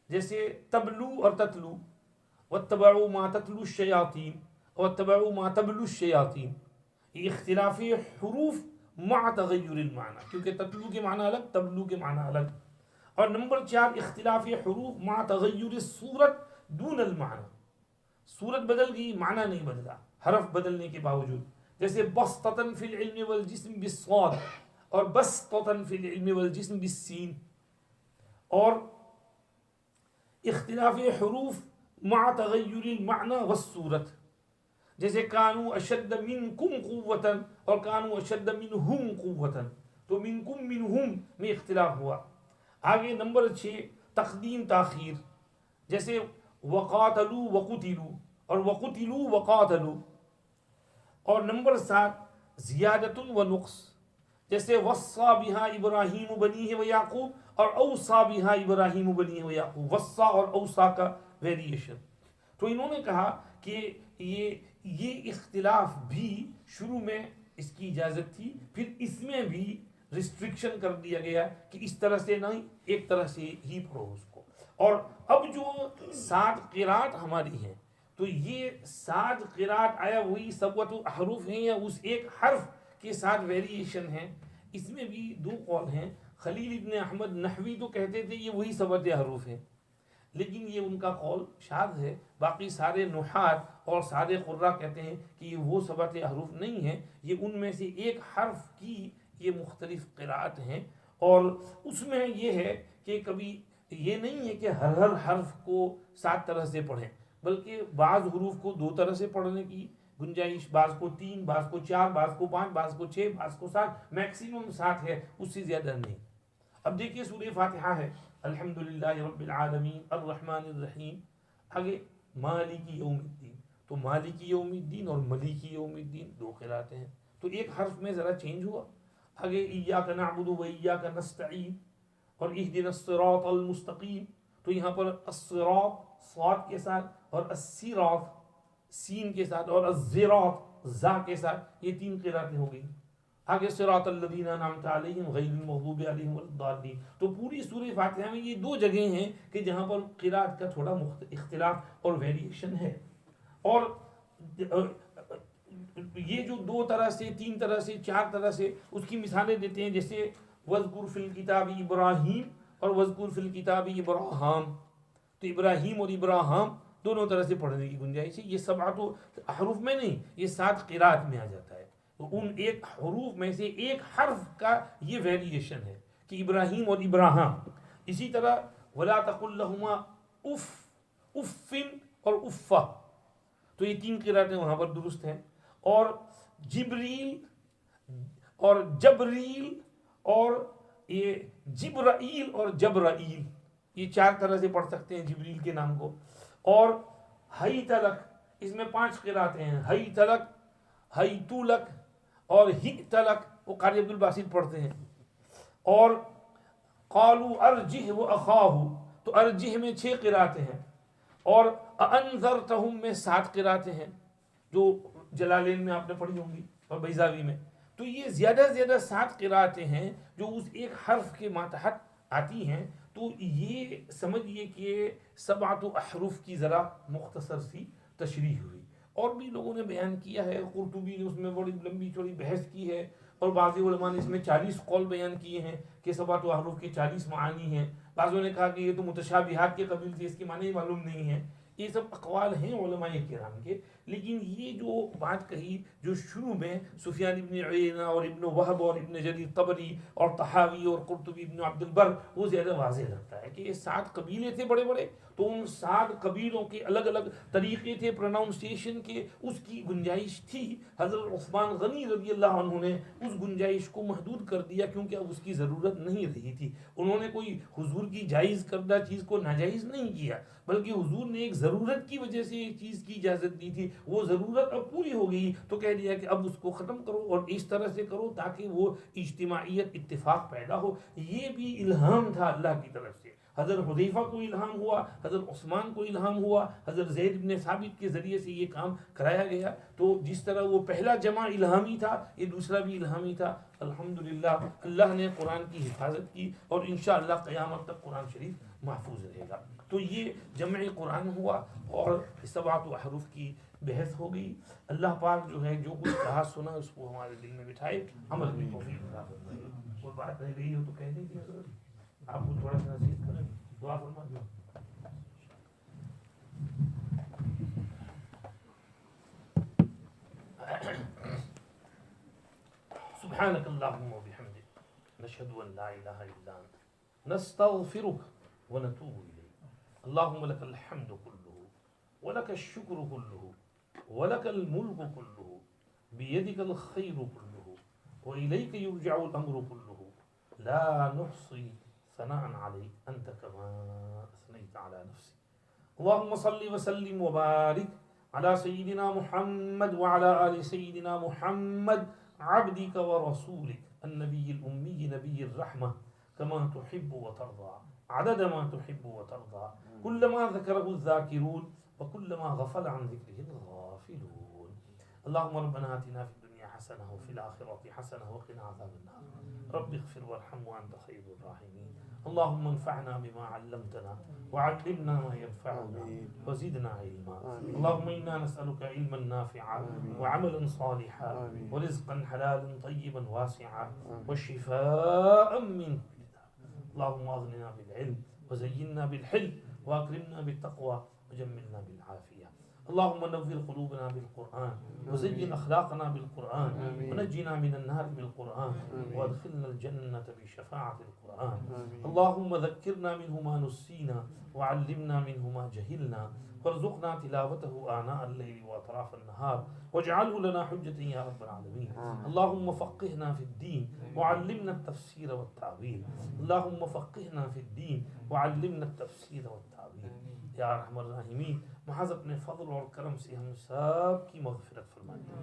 جیسے تبلو اور تتلو، واتبعوا ما تتلو الشیاطین واتبعوا ما تبلو الشیاطین. یہ اختلاف حروف مع تغیر المعنی، کیونکہ تتلو کے معنی الگ، تبلو کے معنی الگ. اور نمبر 4 اختلاف حروف مع تغیر الصورت دون المعنی، صورت بدل گئی معنی نہیں بدلا حرف بدلنے کے باوجود، جیسے بسطۃ فی العلم والجسم بالصاد اور بسطۃ فی العلم والجسم بالسین. اور اختلاف حروف مع تغیر المعنی والصورت، جیسے کانوا اشد منکم قوۃ اور کانوا اشد منہم قوۃ، تو منکم منہم میں اختلاف ہوا. آگے نمبر 6 تقدیم تاخیر، جیسے وقاتلوا وقتلوا اور وقتلوا وقاتلوا. اور نمبر 7 زیادت و نقص، جیسے وصى بها ابراہیم بنیہ ویعقوب اور اوصى بها ابراہیم بنیہ ویعقوب، وصى اور اوصى کا ویریشن. تو انہوں نے کہا کہ یہ اختلاف بھی شروع میں اس کی اجازت تھی، پھر اس میں بھی ریسٹرکشن کر دیا گیا کہ اس طرح سے نہیں، ایک طرح سے ہی پڑھو اس کو. اور اب جو 7 قرات ہماری ہیں، تو یہ 7 قرات آیا وہی 7 حروف ہیں یا اس ایک حرف کے 7 ویریشن ہیں؟ اس میں بھی 2 قول ہیں. خلیل ابن احمد نحوی تو کہتے تھے یہ وہی 7 حروف ہیں، لیکن یہ ان کا قول شاذ ہے. باقی سارے نحات اور سارے قراء کہتے ہیں کہ یہ وہ 7 حروف نہیں ہیں، یہ ان میں سے ایک حرف کی یہ مختلف قراءت ہیں. اور اس میں یہ ہے کہ کبھی یہ نہیں ہے کہ ہر حرف کو 7 طرح سے پڑھیں، بلکہ بعض حروف کو 2 طرح سے پڑھنے کی گنجائش، بعض کو 3، بعض کو 4، بعض کو 5، بعض کو 6، بعض کو 7، میکسیمم 7 ہے، اس سے زیادہ نہیں. اب دیکھیے سورہ فاتحہ ہے الحمدللہ رب العالمین الرحمن الرحیم، آگے مالک یوم الدین، تو مالک یوم الدین اور ملیک یوم الدین 2 قراتیں ہیں، تو ایک حرف میں ذرا چینج ہوا. آگے ایاک نعبد و ایاک نستعین اور اہدنا الصراط المستقیم، تو یہاں پر الصراط صاد کے ساتھ اور الصراط سین کے ساتھ اور الزراط زا کے ساتھ، یہ 3 قراتیں ہو گئی. آگے صراط الذین انعمت علیہم غیر المغضوب علیہم ولا الضالین. تو پوری سورہ فاتحہ میں یہ 2 جگہیں ہیں کہ جہاں پر قرات کا تھوڑا اختلاف اور ویریشن ہے. اور یہ جو 2 طرح سے 3 طرح سے 4 طرح سے اس کی مثالیں دیتے ہیں، جیسے وَاذْكُرْ فِي الْكِتَابِ ابراہیم اور وَاذْكُرْ فِي الْكِتَابِ ابراہام، تو ابراہیم اور ابراہام دونوں طرح سے پڑھنے کی گنجائش ہے. یہ 7 حروف میں نہیں، یہ 7 قرات میں آ جاتا ہے. تو ان ایک حروف میں سے ایک حرف کا یہ ویریشن ہے کہ ابراہیم اور ابراہام. اسی طرح وَلَا تَقُلْ لَهُمَا اُفٍّ اُفٍّ اور اُفَّ، تو یہ 3 قراتیں وہاں پر درست ہیں. اور جبریل اور جبریل اور یہ جبرائیل اور جبرائیل، یہ 4 طرح سے پڑھ سکتے ہیں جبریل کے نام کو. اور ہئی تلک، اس میں 5 قراتیں ہیں، ہئی تلک، ہئی تولک اور ہی تلک، وہ قاری عبد الباسط پڑھتے ہیں. اور قالوا ارجہ و اخاہ، تو ارجہ میں 6 قراتیں ہیں. اور انذرتہم میں 7 قراتیں ہیں، جو جلالین میں آپ نے پڑھی ہوں گی اور بیضاوی میں. تو یہ زیادہ سے زیادہ 7 قراءتیں ہیں جو اس ایک حرف کے ماتحت آتی ہیں. تو یہ سمجھیے کہ 7 احرف کی ذرا مختصر سی تشریح ہوئی. اور بھی لوگوں نے بیان کیا ہے، قرطبی نے اس میں بڑی لمبی چوڑی بحث کی ہے، اور بعض علماء نے اس میں 40 قول بیان کیے ہیں کہ 7 احرف کے 40 معانی ہیں. بعضوں نے کہا کہ یہ تو متشابہات کے قبیل تھے، اس کے معنی معلوم نہیں ہیں. یہ سب اقوال ہیں علماء کرام کے. لیکن یہ جو بات کہی جو شروع میں سفیان ابن عیینہ اور ابن وہب اور ابن جریر طبری اور طحاوی اور قرطبی ابن عبد البر، وہ زیادہ واضح لگتا ہے کہ یہ 7 قبیلے تھے بڑے بڑے، تو ان 7 قبیلوں کے الگ الگ طریقے تھے پروناؤنسیشن کے، اس کی گنجائش تھی. حضرت عثمان غنی رضی اللہ عنہ نے اس گنجائش کو محدود کر دیا کیونکہ اب اس کی ضرورت نہیں رہی تھی. انہوں نے کوئی حضور کی جائز کردہ چیز کو ناجائز نہیں کیا، بلکہ حضور نے ایک ضرورت کی وجہ سے ایک چیز کی اجازت دی تھی. وہ ضرورت اب پوری ہو گئی تو کہہ دیا کہ اب اس کو ختم کرو اور اس طرح سے کرو تاکہ وہ اجتماعیت اتفاق پیدا ہو. یہ بھی الہام تھا اللہ کی طرف سے. حضرت حذیفہ کو الہام ہوا، حضرت عثمان کو الہام ہوا، حضرت زید بن ثابت کے ذریعے سے یہ کام کرایا گیا. تو جس طرح وہ پہلا جمع الہامی تھا، یہ دوسرا بھی الہامی تھا. الحمدللہ اللہ نے قرآن کی حفاظت کی اور انشاءاللہ قیامت تک قرآن شریف محفوظ رہے گا. تو یہ جمع قرآن ہوا اور 7 احرف کی بحث ہو گئی. اللہ پاک جو ہے جو کچھ کہا سنا اس کو ہمارے دل میں بٹھائے، عمل میں توفیق عطا فرمائے. کوئی بات رہ گئی ہو تو کہہ دیجیے، آپ کو تھوڑا سا نصیحت کریں، دعا فرما دو. سبحانك اللهم وبحمدك نشهد ان لا اله الا انت نستغفرك ونتوب اليك. اللهم لك الحمد كله ولك الشكر كله ولك الملك كله بيدك الخير كله واليك يرجع الامر كله لا نحصي ثناء عليك انت كما اثنيت على نفسك. اللهم صل وسلم وبارك على سيدنا محمد وعلى آل سيدنا محمد عبدك ورسولك النبي الأمي نبي الرحمة كما تحب وترضى عدد ما تحب وترضى كلما ذكره الذاكرون وكلما غفل عن ذكره الغافلون. اللهم ربنا آتنا في الدنيا حسنة وفي الآخرة حسنة وقنا عذاب النار. رب اغفر وارحم وأنت خير الراحمين. اللهم انفعنا بما علمتنا وعلمنا ما ينفعنا وزدنا علما. اللهم إنا نسألك علما نافعا وعملا صالحا ورزقا حلالا طيبا واسعا وشفاء من كل داء. اللهم أغننا بالعلم وزينا بالحلم وأكرمنا بالتقوى وجملنا بالعافية. اللهم نور قلوبنا بالقرآن وزين أخلاقنا بالقرآن ونجنا من النار بالقرآن وادخلنا الجنة بشفاعة القرآن. اللهم ذكرنا منه ما نسينا وعلمنا منه ما جهلنا وارزقنا تلاوته آناء الليل وأطراف النهار واجعله لنا حجة يا رب العالمين. اللهم فقهنا في الدين وعلمنا التفسير والتعويل. اللهم فقهنا في الدين وعلمنا التفسير والتعويل یا ارحم الراحمین. محض اپنے فضل اور کرم سے ہم سب کی مغفرت فرمائیے.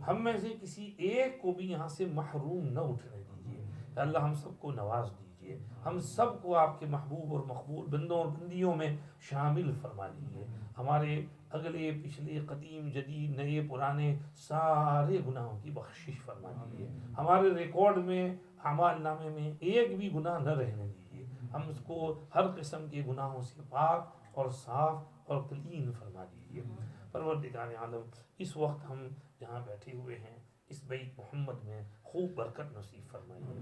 ہم میں سے کسی ایک کو بھی یہاں سے محروم نہ اٹھنے دیجیے. اللہ ہم سب کو نواز دیجیے. ہم سب کو آپ کے محبوب اور مقبول بندوں اور بندیوں میں شامل فرما لیجیے. ہمارے اگلے پچھلے قدیم جدید نئے پرانے سارے گناہوں کی بخشش فرما دیجیے. ہمارے ریکارڈ میں اعمال نامے میں ایک بھی گناہ نہ رہنے دیجیے. ہم اس کو ہر قسم کے گناہوں سے پاک اور صاف اور کلین فرما دیجیے. پروردگار عالم اس وقت ہم جہاں بیٹھے ہوئے ہیں اس بیت محمد میں خوب برکت نصیب فرمائیے.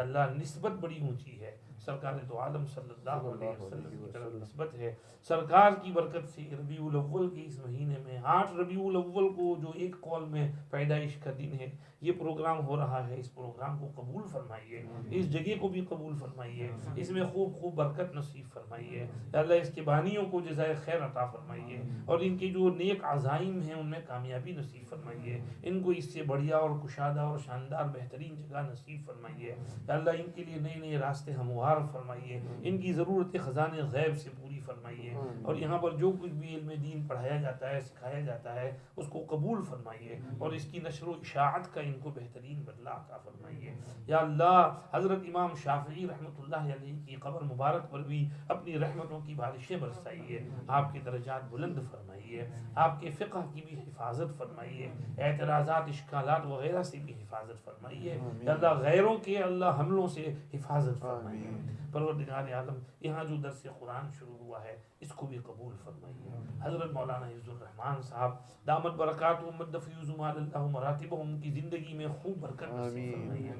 اللہ نسبت بڑی اونچی ہے، سرکار دو عالم صلی اللہ علیہ وسلم کی طرف نسبت ہے. سرکار کی برکت سے ربیع الاول کے اس مہینے میں 8 ربیع الاول کو جو ایک قول میں پیدائش کا دن ہے یہ پروگرام ہو رہا ہے. اس پروگرام کو قبول فرمائیے، اس جگہ کو بھی قبول فرمائیے، اس میں خوب خوب برکت نصیب فرمائیے. اللہ اس کے بانیوں کو جزائے خیر عطا فرمائیے اور ان کے جو نیک عزائم ہیں ان میں کامیابی نصیب فرمائیے. ان کو اس سے بڑھیا مہیا اور کشادہ اور شاندار بہترین جگہ نصیب فرمائیے یا اللہ ان کے لیے نئے نئے راستے ہموار فرمائیے، ان کی ضرورت خزانے غیب سے پوری فرمائیے، اور یہاں پر جو کچھ بھی علم دین پڑھایا جاتا ہے سکھایا جاتا ہے اس کو قبول فرمائیے، اور اس کی نشر و اشاعت کا ان کو بہترین بدلہ عطا فرمائیے یا اللہ۔ حضرت امام شافعی رحمۃ اللہ علیہ کی قبر مبارک پر بھی اپنی رحمتوں کی بارشیں برسائیے، آپ کے درجات بلند فرمائیے، آپ کے فقہ کی بھی حفاظت فرمائیے، اعتراضات اشکالات وغیرہ سے بھی حفاظت فرمائیے یا اللہ، غیروں کے اللہ حملوں سے حفاظت فرمائیے۔ پروردگار عالم، یہاں جو درس قرآن شروع ہوا ہے اس کو بھی قبول فرمائیے۔ حضرت مولانا حفظ الرحمان صاحب دامت برکاتہم مد فیوزہم اللہ مراتبہم، ان کی زندگی میں خوب برکت نصیب فرمائیے،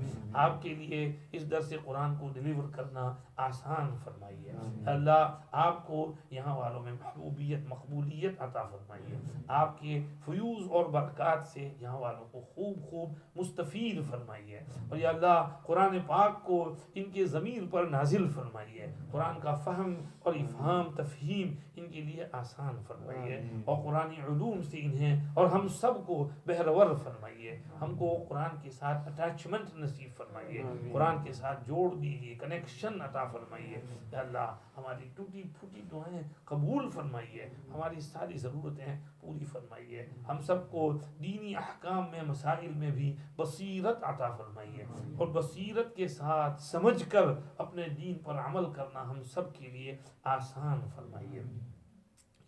آپ کے لیے اس درس قرآن کو ڈلیور کرنا آسان فرمائیے اللہ، آپ کو یہاں والوں میں محبوبیت مقبولیت عطا فرمائیے، آپ کے فیوز اور برکات سے یہاں والوں کو خوب خوب مستفید فرمائیے، اور یا اللہ قرآن پاک کو ان کے ضمیر پر نازل فرمائیے، قرآن کا فہم اور افہام تفہیم ان کے لیے آسان فرمائیے، اور قرآنی علوم سے انہیں اور ہم سب کو بہرور فرمائیے، ہم کو قرآن کے ساتھ اٹیچمنٹ نصیب فرمائیے، قرآن کے ساتھ جوڑ دیجیے، کنیکشن عطا فرمائیے یا اللہ، ہماری ٹوٹی پھوٹی دعائیں قبول فرمائیے، ہماری ساری ضرورتیں پوری فرمائیے، ہم سب کو دینی احکام میں مسائل میں بھی بصیرت عطا فرمائیے، اور بصیرت کے ساتھ سمجھ کر اپنے دین پر عمل کرنا ہم سب کے لیے آسان فرمائیے۔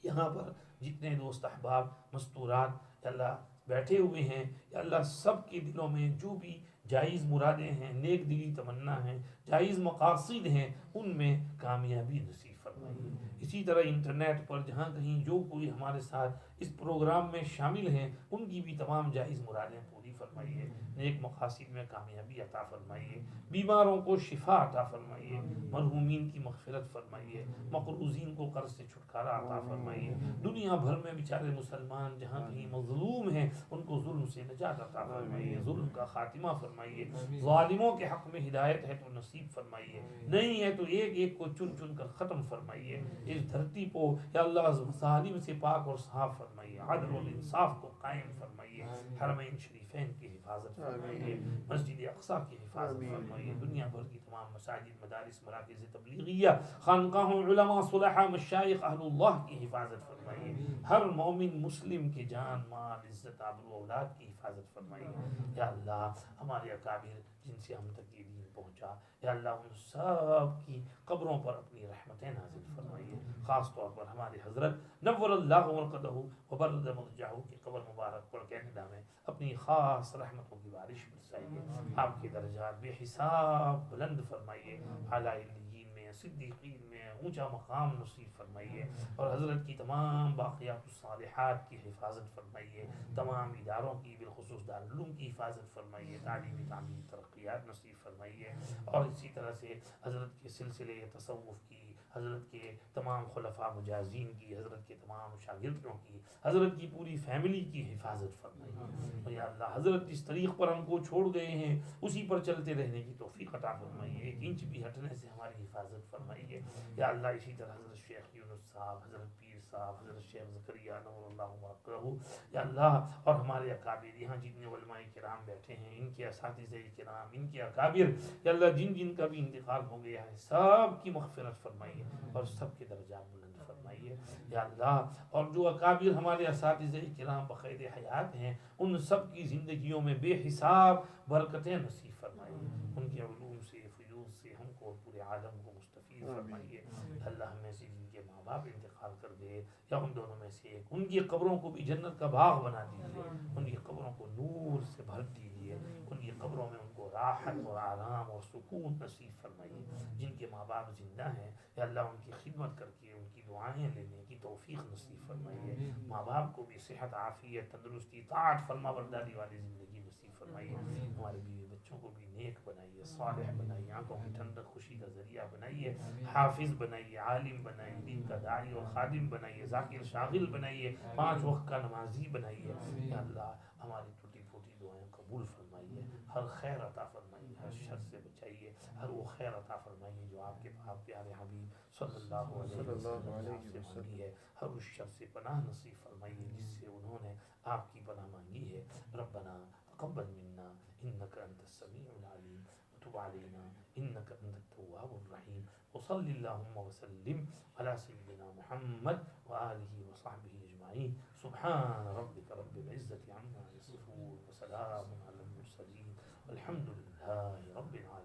یہاں پر جتنے دوست احباب مستورات یا اللہ بیٹھے ہوئے ہیں یا اللہ، سب کے دلوں میں جو بھی جائز مرادیں ہیں، نیک دلی تمنا ہیں، جائز مقاصد ہیں، ان میں کامیابی نصیب فرمائیے۔ اسی طرح انٹرنیٹ پر جہاں کہیں جو کوئی ہمارے ساتھ اس پروگرام میں شامل ہیں ان کی بھی تمام جائز مرادیں پوری فرمائیے، نیک مقاصد میں کامیابی عطا فرمائیے، بیماروں کو شفا عطا فرمائیے، مرحومین کی مغفرت فرمائیے، مقروضین کو قرض سے چھٹکارا عطا فرمائیے، دنیا بھر میں بیچارے مسلمان جہاں کہیں مظلوم ہیں ان کو ظلم سے نجات عطا فرمائیے، ظلم کا خاتمہ فرمائیے، ظالموں کے حق میں ہدایت ہے تو نصیب فرمائیے، نہیں ہے تو ایک ایک کو چن چن کر ختم فرمائیے اس دھرتی کو یا اللہ، ظالم سے پاک اور صاف فرمائیے، عدل و انصاف کو قائم فرمائیے، حرمین شریفین کی حفاظت فرمائیے، مسجد اقصیٰ کی حفاظت فرمائیے، دنیا بھر کی تمام مساجد مدارس مراکز تبلیغیہ خانقاہوں علماء صلحاء مشائخ اہل اللہ کی حفاظت فرمائیے، ہر مومن مسلم کی جان مال عزت آبرو اولاد کی حفاظت فرمائیے یا اللہ، ہمارے اکابر جن سے ہم تک یہ دین پہنچا یا اللہ، ان سب کی قبروں پر اپنی رحمتیں نازل فرمائیے، خاص طور پر ہمارے حضرت نور اللہ مرقدہ وبرد مضجعہ کی قبر مبارک پر کینیڈا میں اپنی خاص رحمتوں کی بارش برسائیے، آپ کے درجات بے حساب بلند فرمائیے، اعلیٰ علیین میں صدیقین میں اونچا مقام نصیب فرمائیے، اور حضرت کی تمام باقیات الصالحات کی حفاظت فرمائیے، تمام اداروں کی بالخصوص دارالعلوم کی حفاظت فرمائیے، تعلیمی تعمیری ترقیات نصیب فرمائیے، اور اسی طرح سے حضرت کے سلسلے تصوف کی، حضرت کے تمام خلفاء مجازین کی، حضرت کے تمام شاگردوں کی، حضرت کی پوری فیملی کی حفاظت فرمائیے، اور یا اللہ حضرت جس طریق پر ہم کو چھوڑ گئے ہیں اسی پر چلتے رہنے کی توفیق عطا فرمائیے، ایک انچ بھی ہٹنے سے ہماری حفاظت فرمائیے یا اللہ۔ اسی طرح حضرت شیخ یونس صاحب، حضرت پیر صاحب، حضرت شیخ زکریا نور اللہ مرقدہ یا اللہ، اور ہمارے اکابر یہاں جتنے علماء کرام بیٹھے ہیں، ان کے اساتذہ کرام، ان کے اکابر یا اللہ، جن جن کا بھی انتقال ہو گیا ہے سب کی مغفرت فرمائیے اور سب کے درجات بلند فرمائیے یا اللہ، اور جو اکابر ہمارے اساتذہ کرام بقید حیات ہیں ان سب کی زندگیوں میں بے حساب برکتیں نصیب فرمائیے، ان کے علوم سے فیوز سے ہم کو پورے عالم کو مستفید فرمائیے اللہ۔ میں سے جن کے ماں باپ انتقال کر گئے یا ان دونوں میں سے ایک، ان کی قبروں کو بھی جنت کا باغ بنا دیجیے، ان کی قبروں کو نور سے بھر دیجیے، ان کی قبروں میں ان کو راحت اور آرام اور سکون نصیب فرمائیے، جن کے ماں باپ زندہ ہیں یا اللہ ان کی خدمت کر کے ان کی دعائیں لینے کی توفیق نصیب فرمائیے، ماں باپ کو بھی صحت عافیت تندرستی طاعت فرما برداری والی زندگی نصیب فرمائیے، ہمارے بیوی بچوں کو بھی نیک بنائیے، صالح بنائیے، آنکھوں کی ٹھنڈک خوشی کا ذریعہ بنائیے، حافظ بنائیے، عالم بنائیے، دین کا داعی اور خادم بنائیے، ذاکر شاغل بنائیے، 5 وقت کا نمازی بنائیے یا اللہ، ہماری ٹوٹی پھوٹی دعائیں قبول فرمائیے، ہر خیر عطا فرمائیے، ہر شر سے بچائیے، ہر وہ خیر عطا فرمائیے جو آپ کے پاک پیارے حبیب صلی اللہ علیہ وسلم سے مانگی ہے، ہر اس شر سے پناہ نصیب فرمائیے جس سے انہوں نے آپ کی پناہ مانگی ہے۔ ربنا تقبل منا إنك أنت السميع العليم وتب علينا إنك أنت التواب الرحيم وصل اللهم وسلم على سيدنا محمد وآله وصحبه أجمعين سبحان ربك رب العزة عما يصفون وسلام على المرسلين والحمد لله رب العالمين.